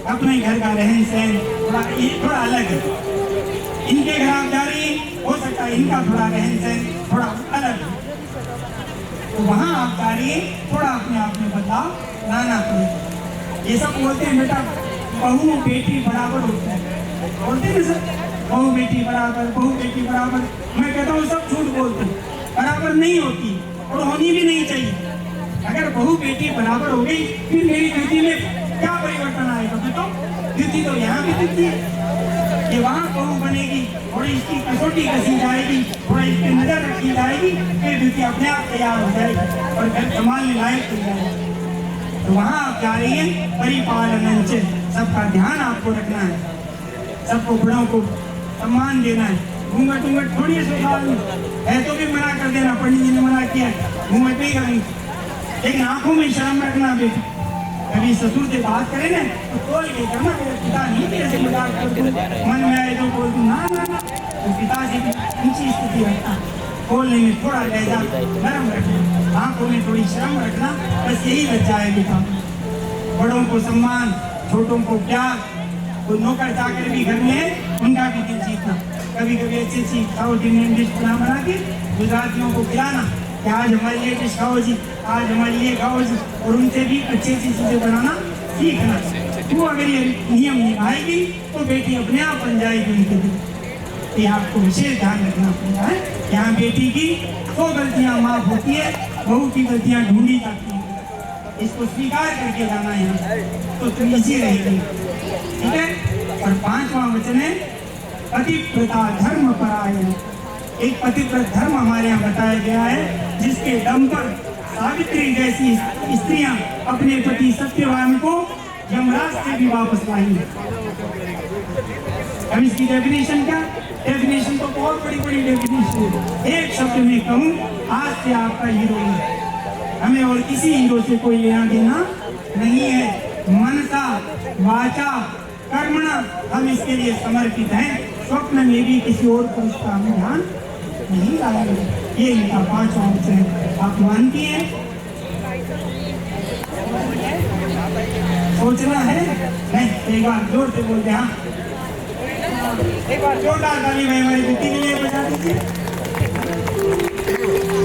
अपने घर का रहन सहन थोड़ा अलग है। इनके घर आप जा रही, हो सकता है इनका थोड़ा रहन सहन थोड़ा अलग है, तो वहाँ आप जा रही है, थोड़ा अपने आप में बदलाव लाना पड़ेगा। ये सब बोलते हैं बेटा बहू बेटी बराबर होता है, बोलते हैं सर बहू बेटी बराबर, बहू बेटी बराबर। मैं कहता हूँ सब झूठ बोलते हैं, बराबर नहीं होती और होनी भी नहीं चाहिए। अगर बहू बेटी बराबर हो गई फिर मेरी बेटी में क्या परिवर्तन आएगा बताओ? बेटी तो यहाँ भी दिखती है, ये वहाँ बहू बनेगी, थोड़ी इसकी कसौटी कसी जाएगी, थोड़ा इस पर नजर रखी जाएगी, फिर बेटी अपने आप तैयार हो जाएगी और घर संभालने लायक हो जाएगी। तो वहाँ आप जा रही हैं परिपालन से, सबका ध्यान आपको रखना है, सबको बड़ों को सम्मान देना है। घूंघट घूंघट थोड़ी है तो भी मना कर देना, पंडित जी ने मना किया घूंघट नहीं करेंगे, लेकिन आंखों में शर्म रखना बेटा। कभी ससुर से बात करें ना तो खोल के करना, मेरे पिता नहीं मेरे से मजाक कर दूं, मन में आए तो बोल दूं ना ना ना, तो पिता से भी ऊंची स्थिति रखना, खोलने में थोड़ा लहजा नरम रखना, आंखों में थोड़ी शर्म रखना, बस यही लज्जा है बेटा। बड़ों को सम्मान, छोटों को प्यार, तो नौकर चाकर भी घर में है उनका भी दिल जीतना। कभी कभी अच्छी अच्छी साउथ इंडियन डिश बना के गुजरातियों को खिलाना कि आज हमारे लिए डिश खाओ जी, आज हमारे लिए खाओ जी, और उनसे भी अच्छी अच्छी चीजें बनाना सीखना। वो अगर ये नियम निभाएगी तो बेटी अपने आप बन जाएगी उनके लिए। ये आपको विशेष ध्यान रखना पड़ेगा है। यहाँ बेटी की 100 गलतियाँ माफ होती है, बहू की गलतियाँ ढूंढी जाती है। इसको स्वीकार करके जाना है तो तुम इसी रहेगी, ठीक है। और 5वां वचन है पतिव्रता धर्म परायण। एक पतिव्रत धर्म हमारे यहाँ बताया गया है, जिसके दम पर सावित्री जैसी स्त्रियां अपने पति सत्यवान को यमराज से भी वापस लाएंगे। अब इसकी डेफिनेशन क्या? डेफिनेशन तो बहुत बड़ी बड़ी डेफिनेशन है। एक शब्द में कहूँ, आज से आपका हीरो है, हमें और किसी हीरो से कोई लेना देना नहीं है। मनसा वाचा कर्मणा हम इसके लिए समर्पित हैं। स्वप्न में भी किसी और पुरुष का हम ध्यान नहीं लाएंगे। ये इनका 5वां वचन है। आप मानती हैं? सोचना है नहीं, एक बार जोर से बोलते। हाँ एक बार जोरदार ताली भाई हमारी बेटी के लिए बजा दीजिए,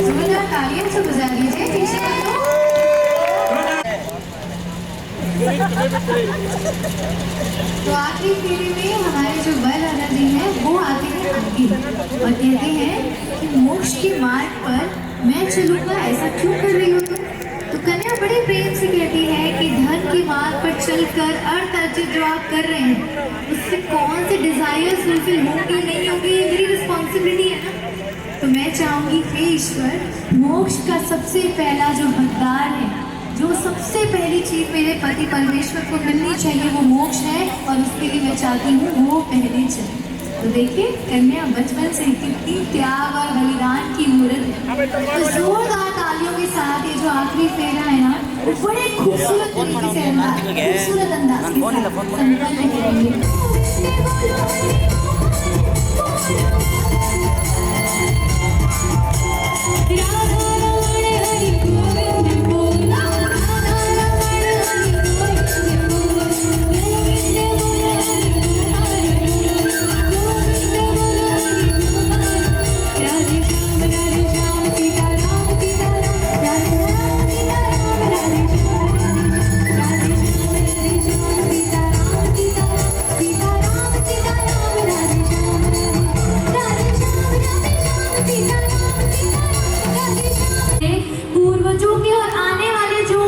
जोरदार तालियों से बजा दीजिए पीछे को। तो आखिरी फेरे में हमारे जो वर राजा जी हैं वो आते हैं आगे और कहते हैं कि मोक्ष के मार्ग पर मैं चलूंगा, ऐसा क्यों कर रही हो तुम? तो कन्या बड़े प्रेम से कहती है कि धन के मार्ग पर चलकर अर्थ अर्जित जो आप कर रहे हैं उससे कौन से डिजायर फुलफिल होंगे नहीं होंगे, ये मेरी रिस्पॉन्सिबिलिटी है ना। तो मैं चाहूंगी हे ईश्वर, मोक्ष का सबसे पहला जो हकदार है, जो सबसे पहली चीज मेरे पति परमेश्वर को मिलनी चाहिए वो मोक्ष है, और उसके लिए मैं चाहती हूँ वो पहले चले। तो देखिए कन्या बचपन से कितनी त्याग और बलिदान की मूर्त है। तो जोरदार तालियों के साथ ये जो आखिरी फेरा है ना, वो बड़े खूबसूरत तरीके से खूबसूरत अंदाज के साथ संपन्न करेंगे। पूर्वजों के और आने वाले जो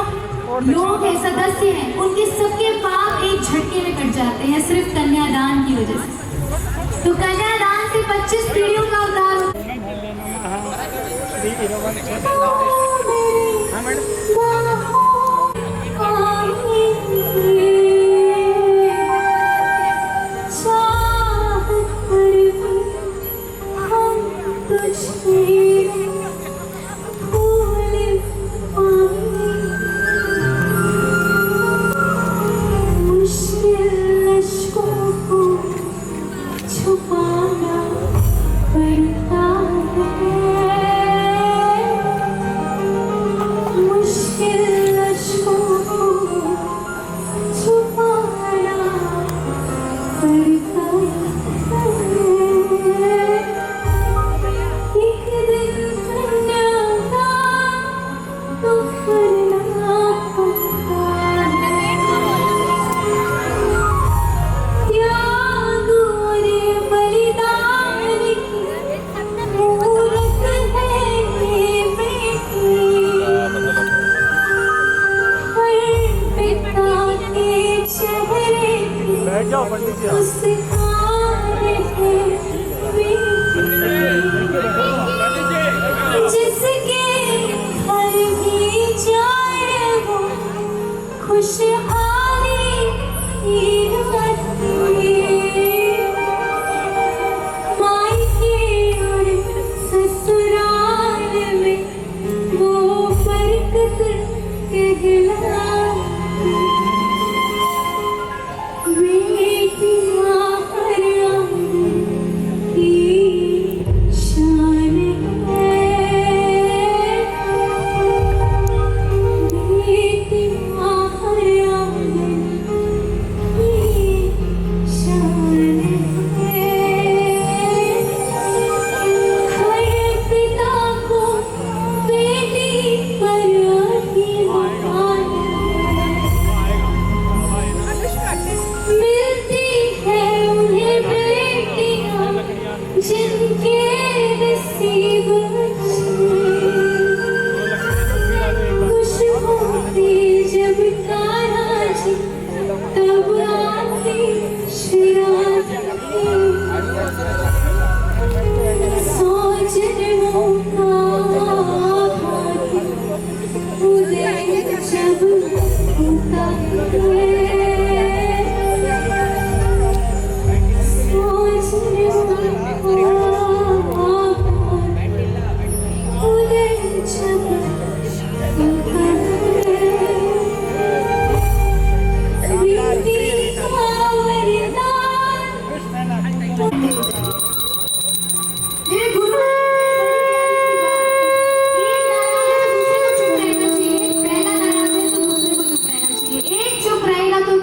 लोग हैं, सदस्य हैं, उनके सबके पाप एक झटके में कट जाते हैं सिर्फ कन्यादान की वजह से। तो कन्यादान से 25 पीढ़ियों का उद्धार जिसके घर भी जाए वो खुशहाली मायके और ससुराल में वो बरकत कहलाती।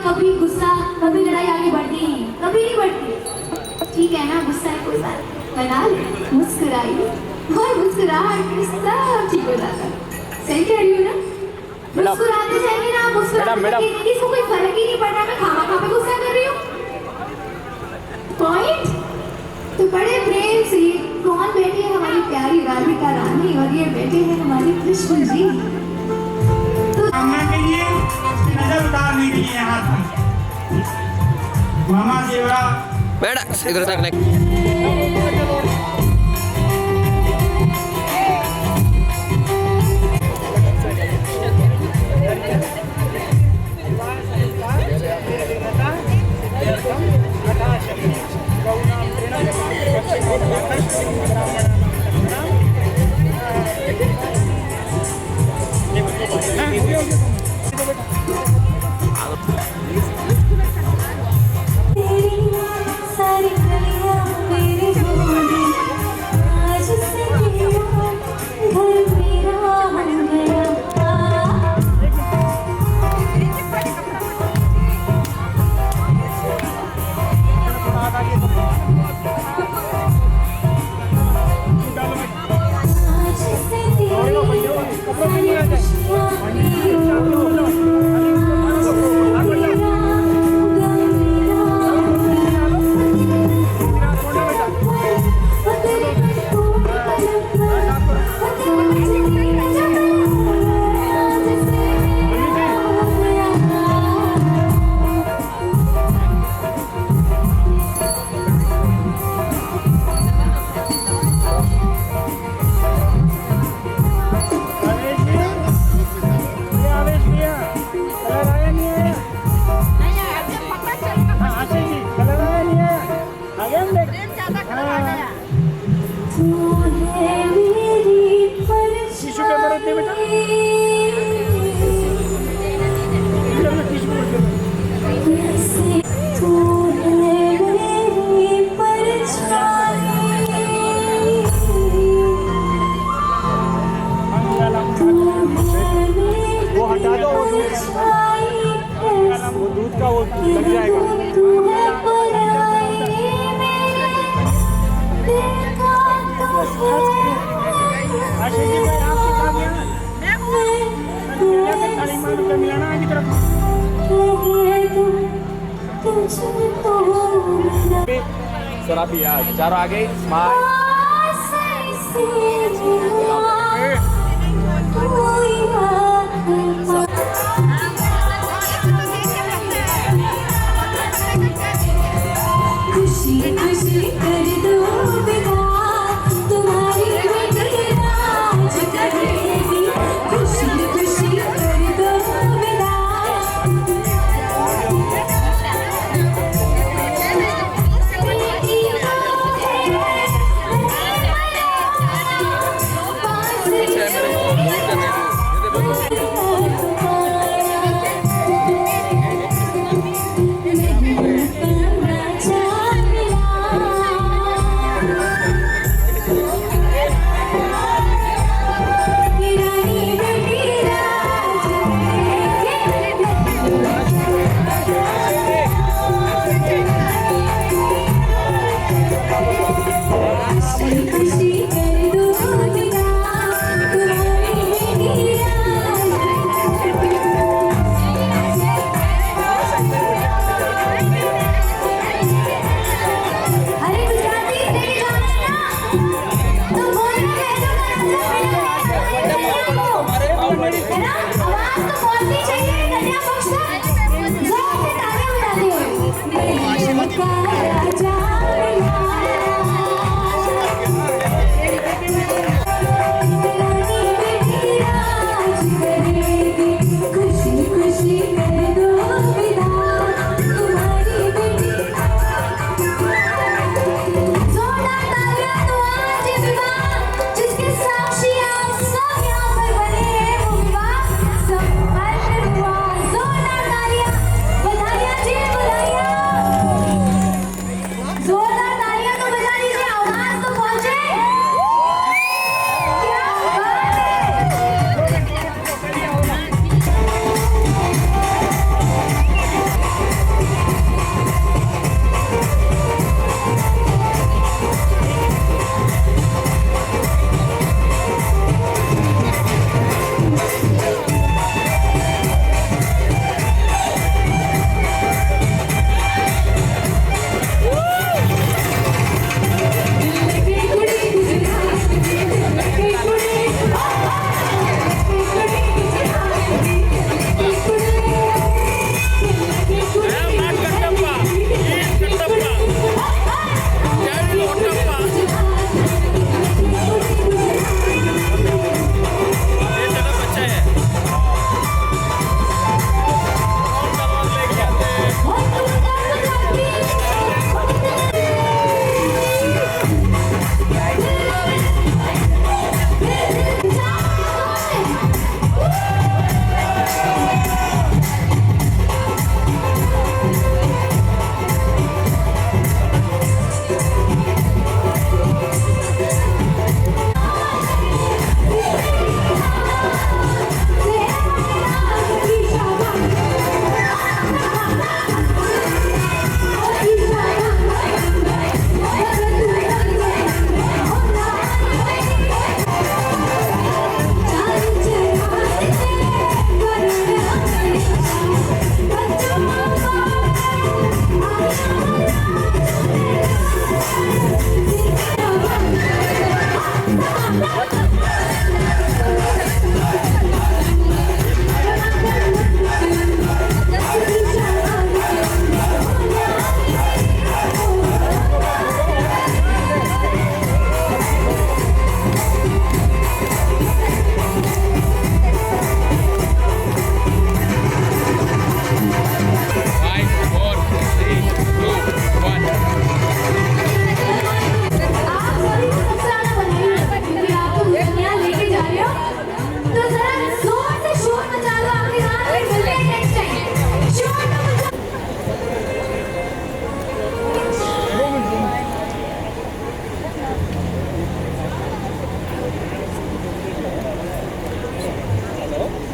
कभी गुस्सा कभी लड़ाई आगे बढ़ती नहीं, कभी नहीं बढ़ती। ठीक है ना, गुस्सा है कोई बात बना ले, मुस्कुराइए और मुस्कुराहट में सब ठीक हो जाता है। सही कह रही हूँ ना? मुस्कुराते जाएंगे ना, मुस्कुराते किसी को कोई फर्क ही नहीं पड़ना मैं खाना खा पे गुस्सा कर रही हूँ। पॉइंट तो बड़े प्रेम से कौन बैठी है हमारी प्यारी राधिका रानी और ये बैठे हैं हमारे कृष्ण जी। तो के लिए नजर उतारने के लिए हाथ मामा सेवा बेटा इधर तक आशीष जी भाई आपके साथ यहाँ ताली मार के मिलाना है की तरफ सर आप यार चारों आगे स्माइल खुशी खुशी कर दो विदा तुम्हारी बेटी राज करेगी खुशी खुशी कर दो विदा खुशी कर दो विदा तुम्हारी बेटी अरे गुजराती नहीं जानते ना तो बोलना कैसे है ना आवाज तो बोलनी चाहिए कन्या पक्ष जोर से तालियां बजाते हुए मेरे का राजा खुशी खुशी कर दो विदा तुम्हारी बेटी जोरदार तालियां तो आज विवाह जिसके साक्षी आप सब यहाँ पर बने हैं वो विवाह संपन्न हुआ जोरदार तालियां बधाइयाँ जी बधाइयाँ जोरदार तालियां तो बजा लीजिए आवाज तो पहुँचे क्या बात है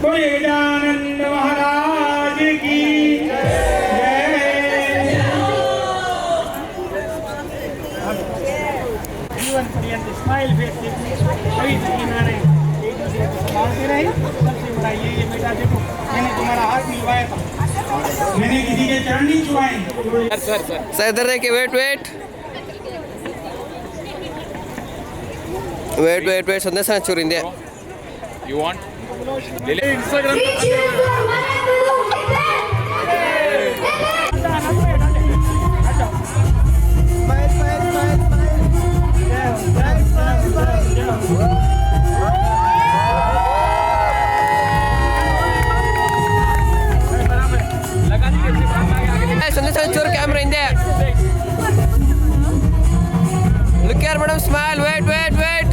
बोले गजानंद महाराज की जय। जीवन पर्यंत स्माइल फेस देखने सभी नारायण छुआएं। सर इधर देखिए, wait wait wait wait wait संदेश चूरिंदे You want? Lily, Instagram. Three cheers for Manandulu. संदेश चूर कैमरा इंदे look here madam, smile, wait wait wait wait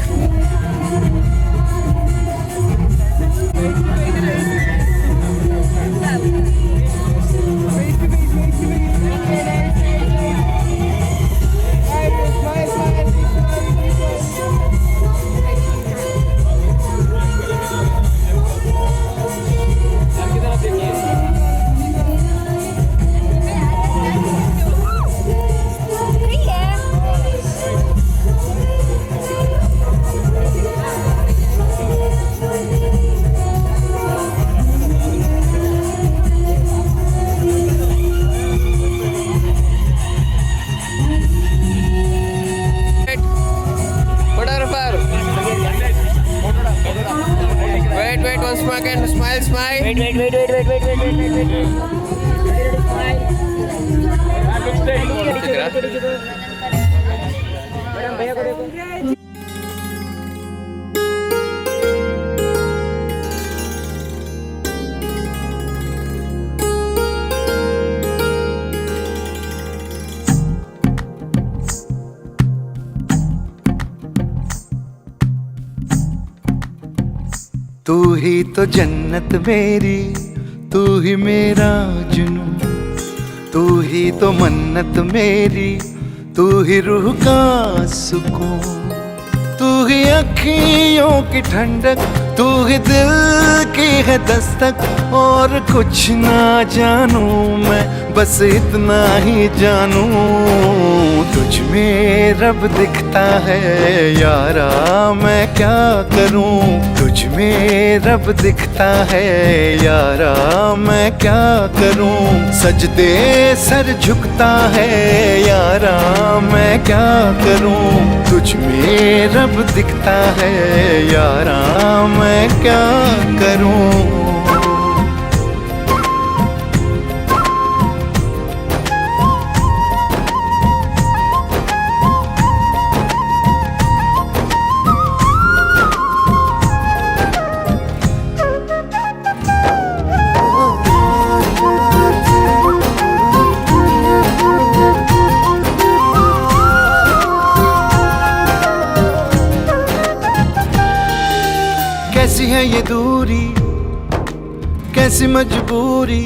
wait once more again, smile smile Wait. तू ही तो जन्नत मेरी, तू ही मेरा जुनून, तू ही तो मन्नत मेरी, तू ही रूह का सुकून, तू ही अखियों की ठंडक, तू ही दिल की है दस्तक। और कुछ ना जानूं मैं, बस इतना ही जानूं, तुझ में रब दिखता है यारा, मैं क्या करूं। तुझ में रब दिखता है यारा, मैं क्या करूं। सजदे सर झुकता है यारा, मैं क्या करूं। तुझ में रब दिखता है यारा, मैं क्या करूं। कैसी है ये दूरी, कैसी मजबूरी,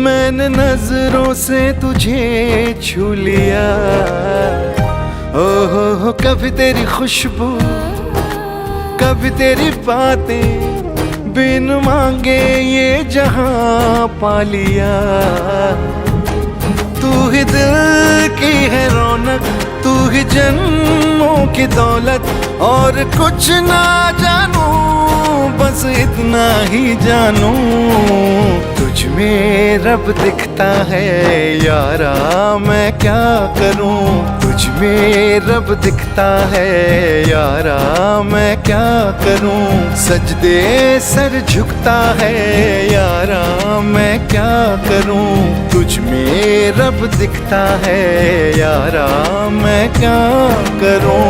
मैंने नजरों से तुझे छू लिया। हो कभी तेरी खुशबू, कभी तेरी बातें, बिन मांगे ये जहां पा लिया। तू ही दिल की है रौनक, तू ही जन्मों की दौलत, और कुछ ना जानूं, बस इतना ही जानूं। तुझ में रब दिखता है यारा, मैं क्या करूं। तुझ में रब दिखता है यारा, मैं क्या करूं। सजदे सर झुकता है यारा, मैं क्या करूं। तुझ में रब दिखता है यारा, मैं क्या करूं।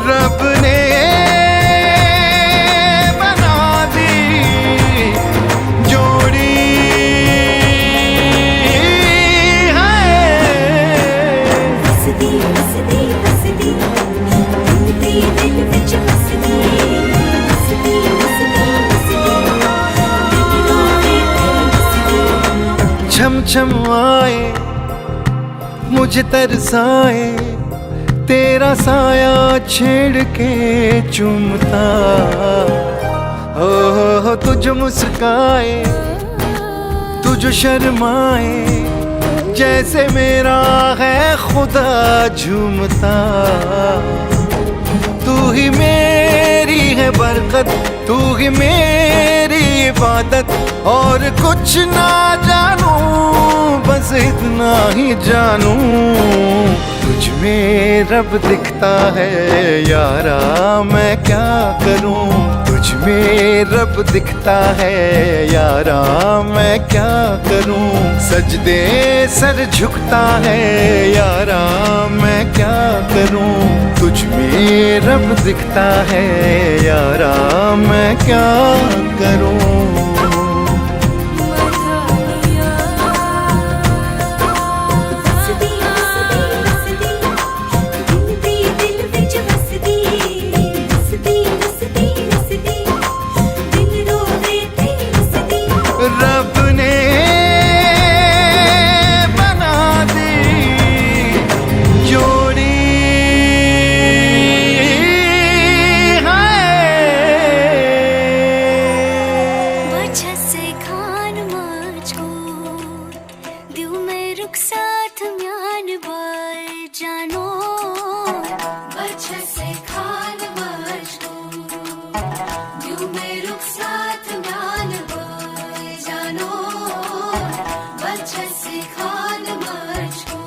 रब ने बना दी जोड़ी छम छम आए मुझे तरसाए, तेरा साया छेड़ के चूमता। हो तुझ मुस्काए, तू जो शर्माए जैसे मेरा है खुदा झूमता। तू ही मेरी है बरकत, तू ही मेरी इबादत, और कुछ ना जानू बस इतना ही जानू। तुझ में रब दिखता है यारा मैं क्या करूं। तुझ में रब दिखता है यारा मैं क्या करूं। सजदे सर झुकता है यारा मैं क्या करूं। तुझ में रब दिखता है यारा मैं क्या करूं। रब ने बना दी जोड़ी है। वजह से खान मुझको दिल में रुक साथ म्यान बार जानो। वजह से खान मुझको दिल में रुक साथ म्यान बार जानो। वजह से खान मुझको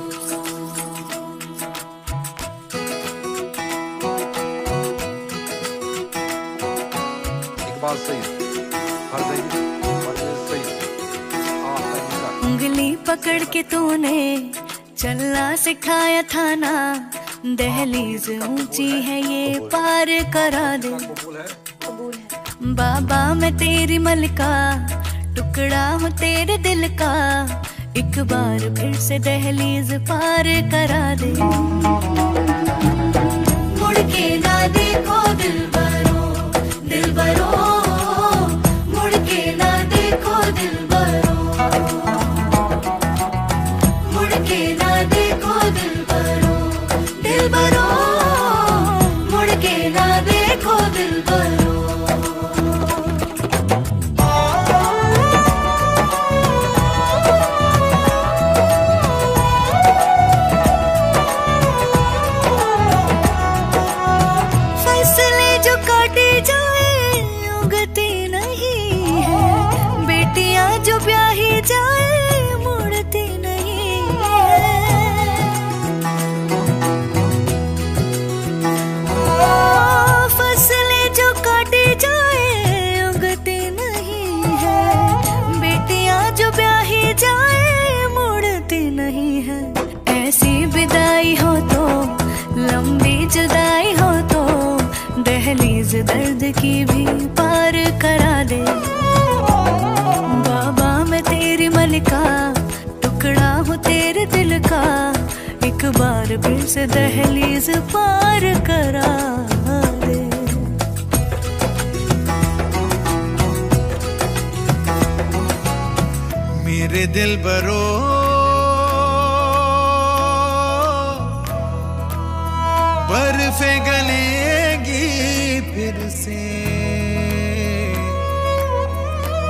इकबाल सही, हर सही। उंगली पकड़ के तूने चलना सिखाया था ना। दहलीज ऊंची है ये पार करा दे। बाबा मैं तेरी मलका, टुकड़ा हूँ तेरे दिल का। एक बार फिर से दहलीज पार करा दे। मुड़ के ना देखो दिलबरो, दिलबरो। मुड़ के ना देखो दिलबरो, मुड़ के ना देखो दिलबरो, दिलबरो। मुड़ के ना देखो दिलबरो। फसलें जो काटी जाए उगती नहीं है। बेटियां जो ब्याही जाए मुड़ती नहीं है। फसलें जो काटी जाए उगती नहीं है। बेटियां जो ब्याही जाए मुड़ती नहीं है। ऐसी विदाई हो तो लंबी जुदाई हो तो दहलीज दर्द की भी पार करा दे। बाबा मैं तेरी मलिका, टुकड़ा हूँ तेरे दिल का। एक बार फिर से दहलीज पार करा दे। मेरे दिल बरो बर्फे गलेगी फिर से।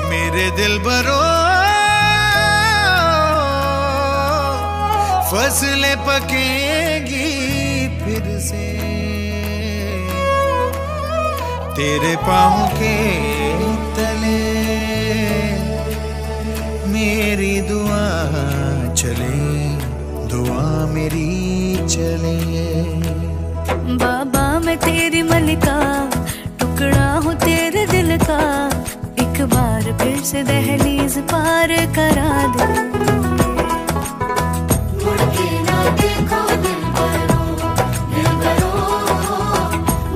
मेरे दिल बरो फसलें पकेगी फिर से। तेरे पाँव के तले मेरी दुआ चले, दुआ मेरी चले। बाबा मैं तेरी मलिका, टुकड़ा हूँ तेरे दिल का। एक बार फिर से दहलीज पार करा दे। मुड़ के ना देखो दिलबरो, दिलबरो।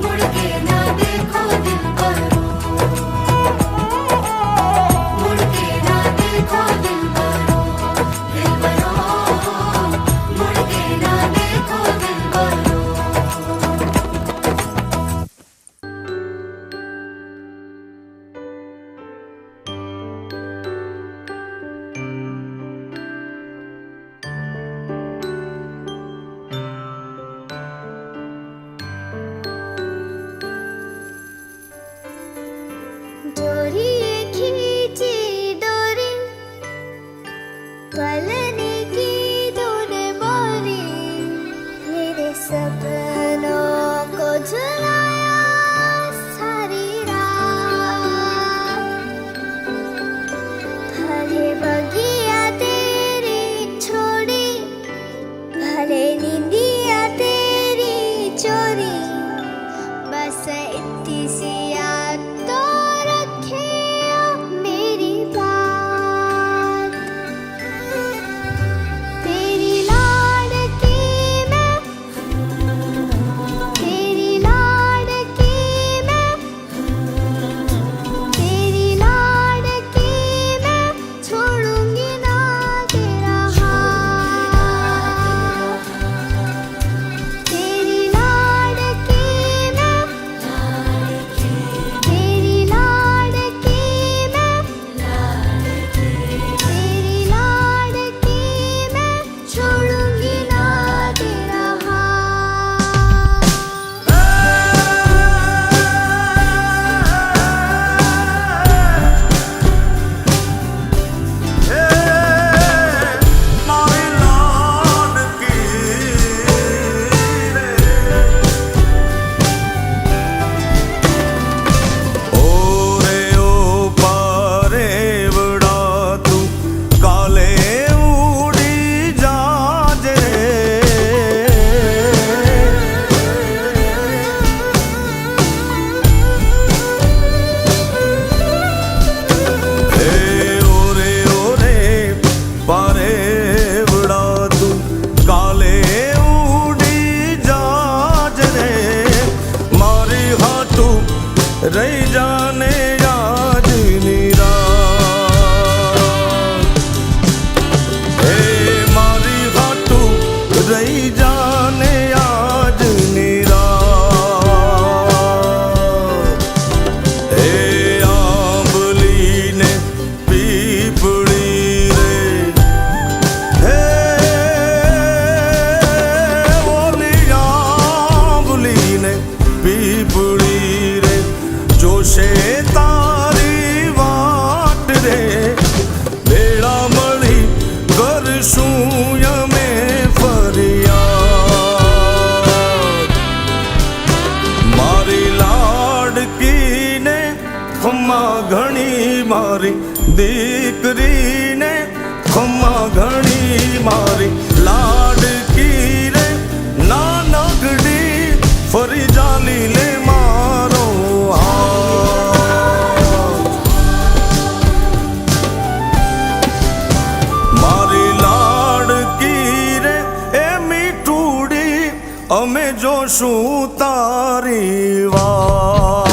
मुड़ के ना देखो दिलबरो, मुड़ के ना देखो दिलबरो, दिलबरो। मुड़ के ना देखो दिलबरो। दीकरी ने खम्मा घणी मारी लाडकी रे नानकड़ी फरी जाली ले मारो मारी लाडकी रे ए मीठूड़ी अमे जोशू तारी वाह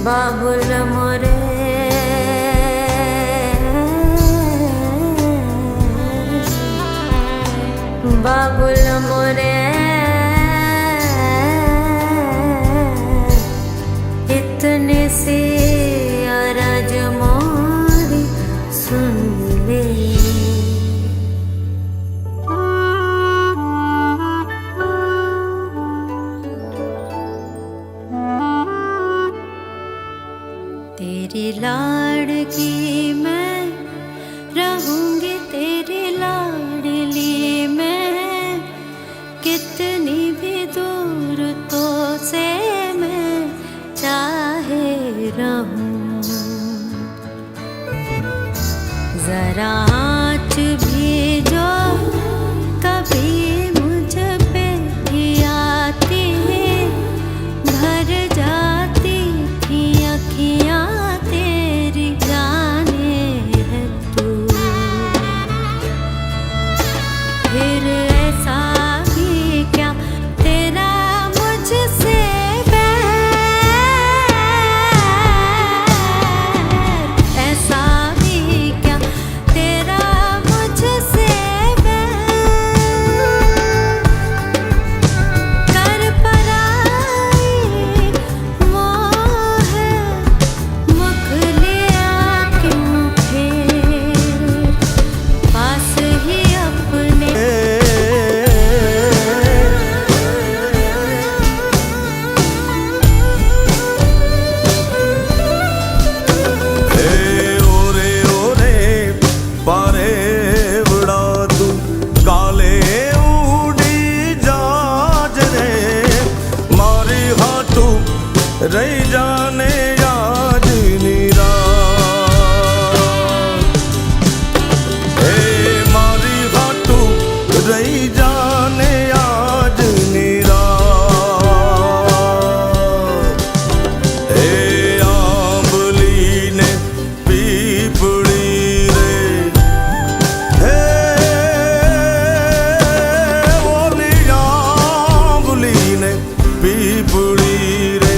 बाबुल मोरे बाबुल मोरे इतने से अरज मोरी सुन ले तेरी लाड़की मैं रहूंगी तेरी लाडली मैं कितनी भी दूर तो से मैं चाहे रहूं जरा आँच भी जो कभी मुझ पे भी आती भर जाती थी अखियाँ तेरी जाने है तू फिर ऐसा भी क्या तेरा मुझसे बैर ऐसा भी क्या तेरा मुझसे कर पराई मोह मुख लिया क्यों फिर पास ही अपने ओरे ओरे पारे बड़ा तू काले उड़ी जाज रे मारी हाथू रही जाने आज नीरा मारी हाथू रही जाने आज नीरा आंबली ने पीपड़ी रे ओली आंबली ने पीपड़ी रे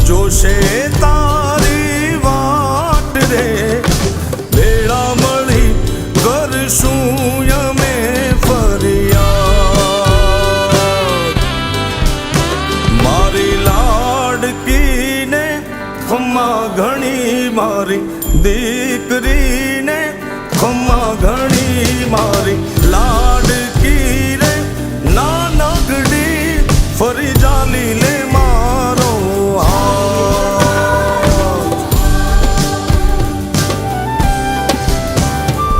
जोशे तारी वाट रे बेड़ा मળી करशूं यमे फरियाद मारी लाडकी ने खम्मा घणी मारी दीकरी ने खम्मा घणी मारी लाडकी रे नानकड़ी फरी जाली ले मारो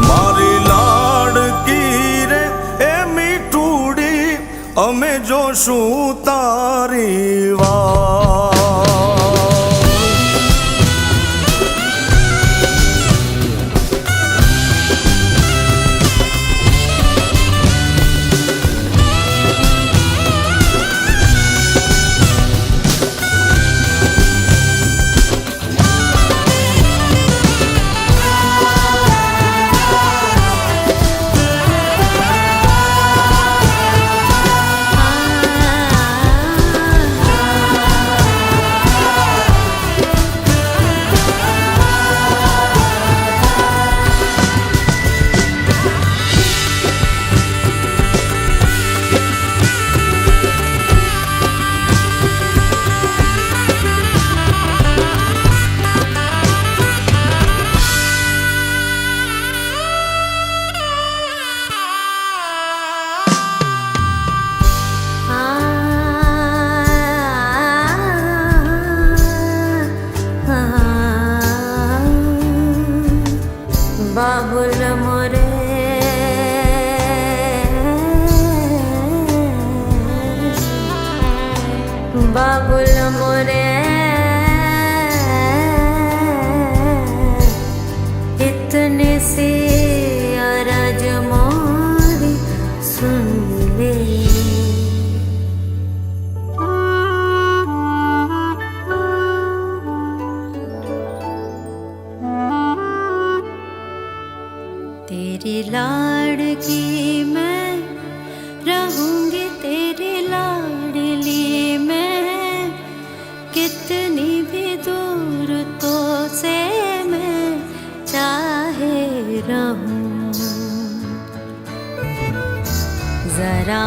मारी लाडकी रे ए मीठूड़ी अमे जोशू तारी वाह बाबुल मोरे बाबुल मोरे इतने से अरज मोरी सुन ले। तेरी लाड़की मैं रहूंगी, तेरी लाडली मैं, कितनी भी दूर तो से मैं चाहे रहूं। जरा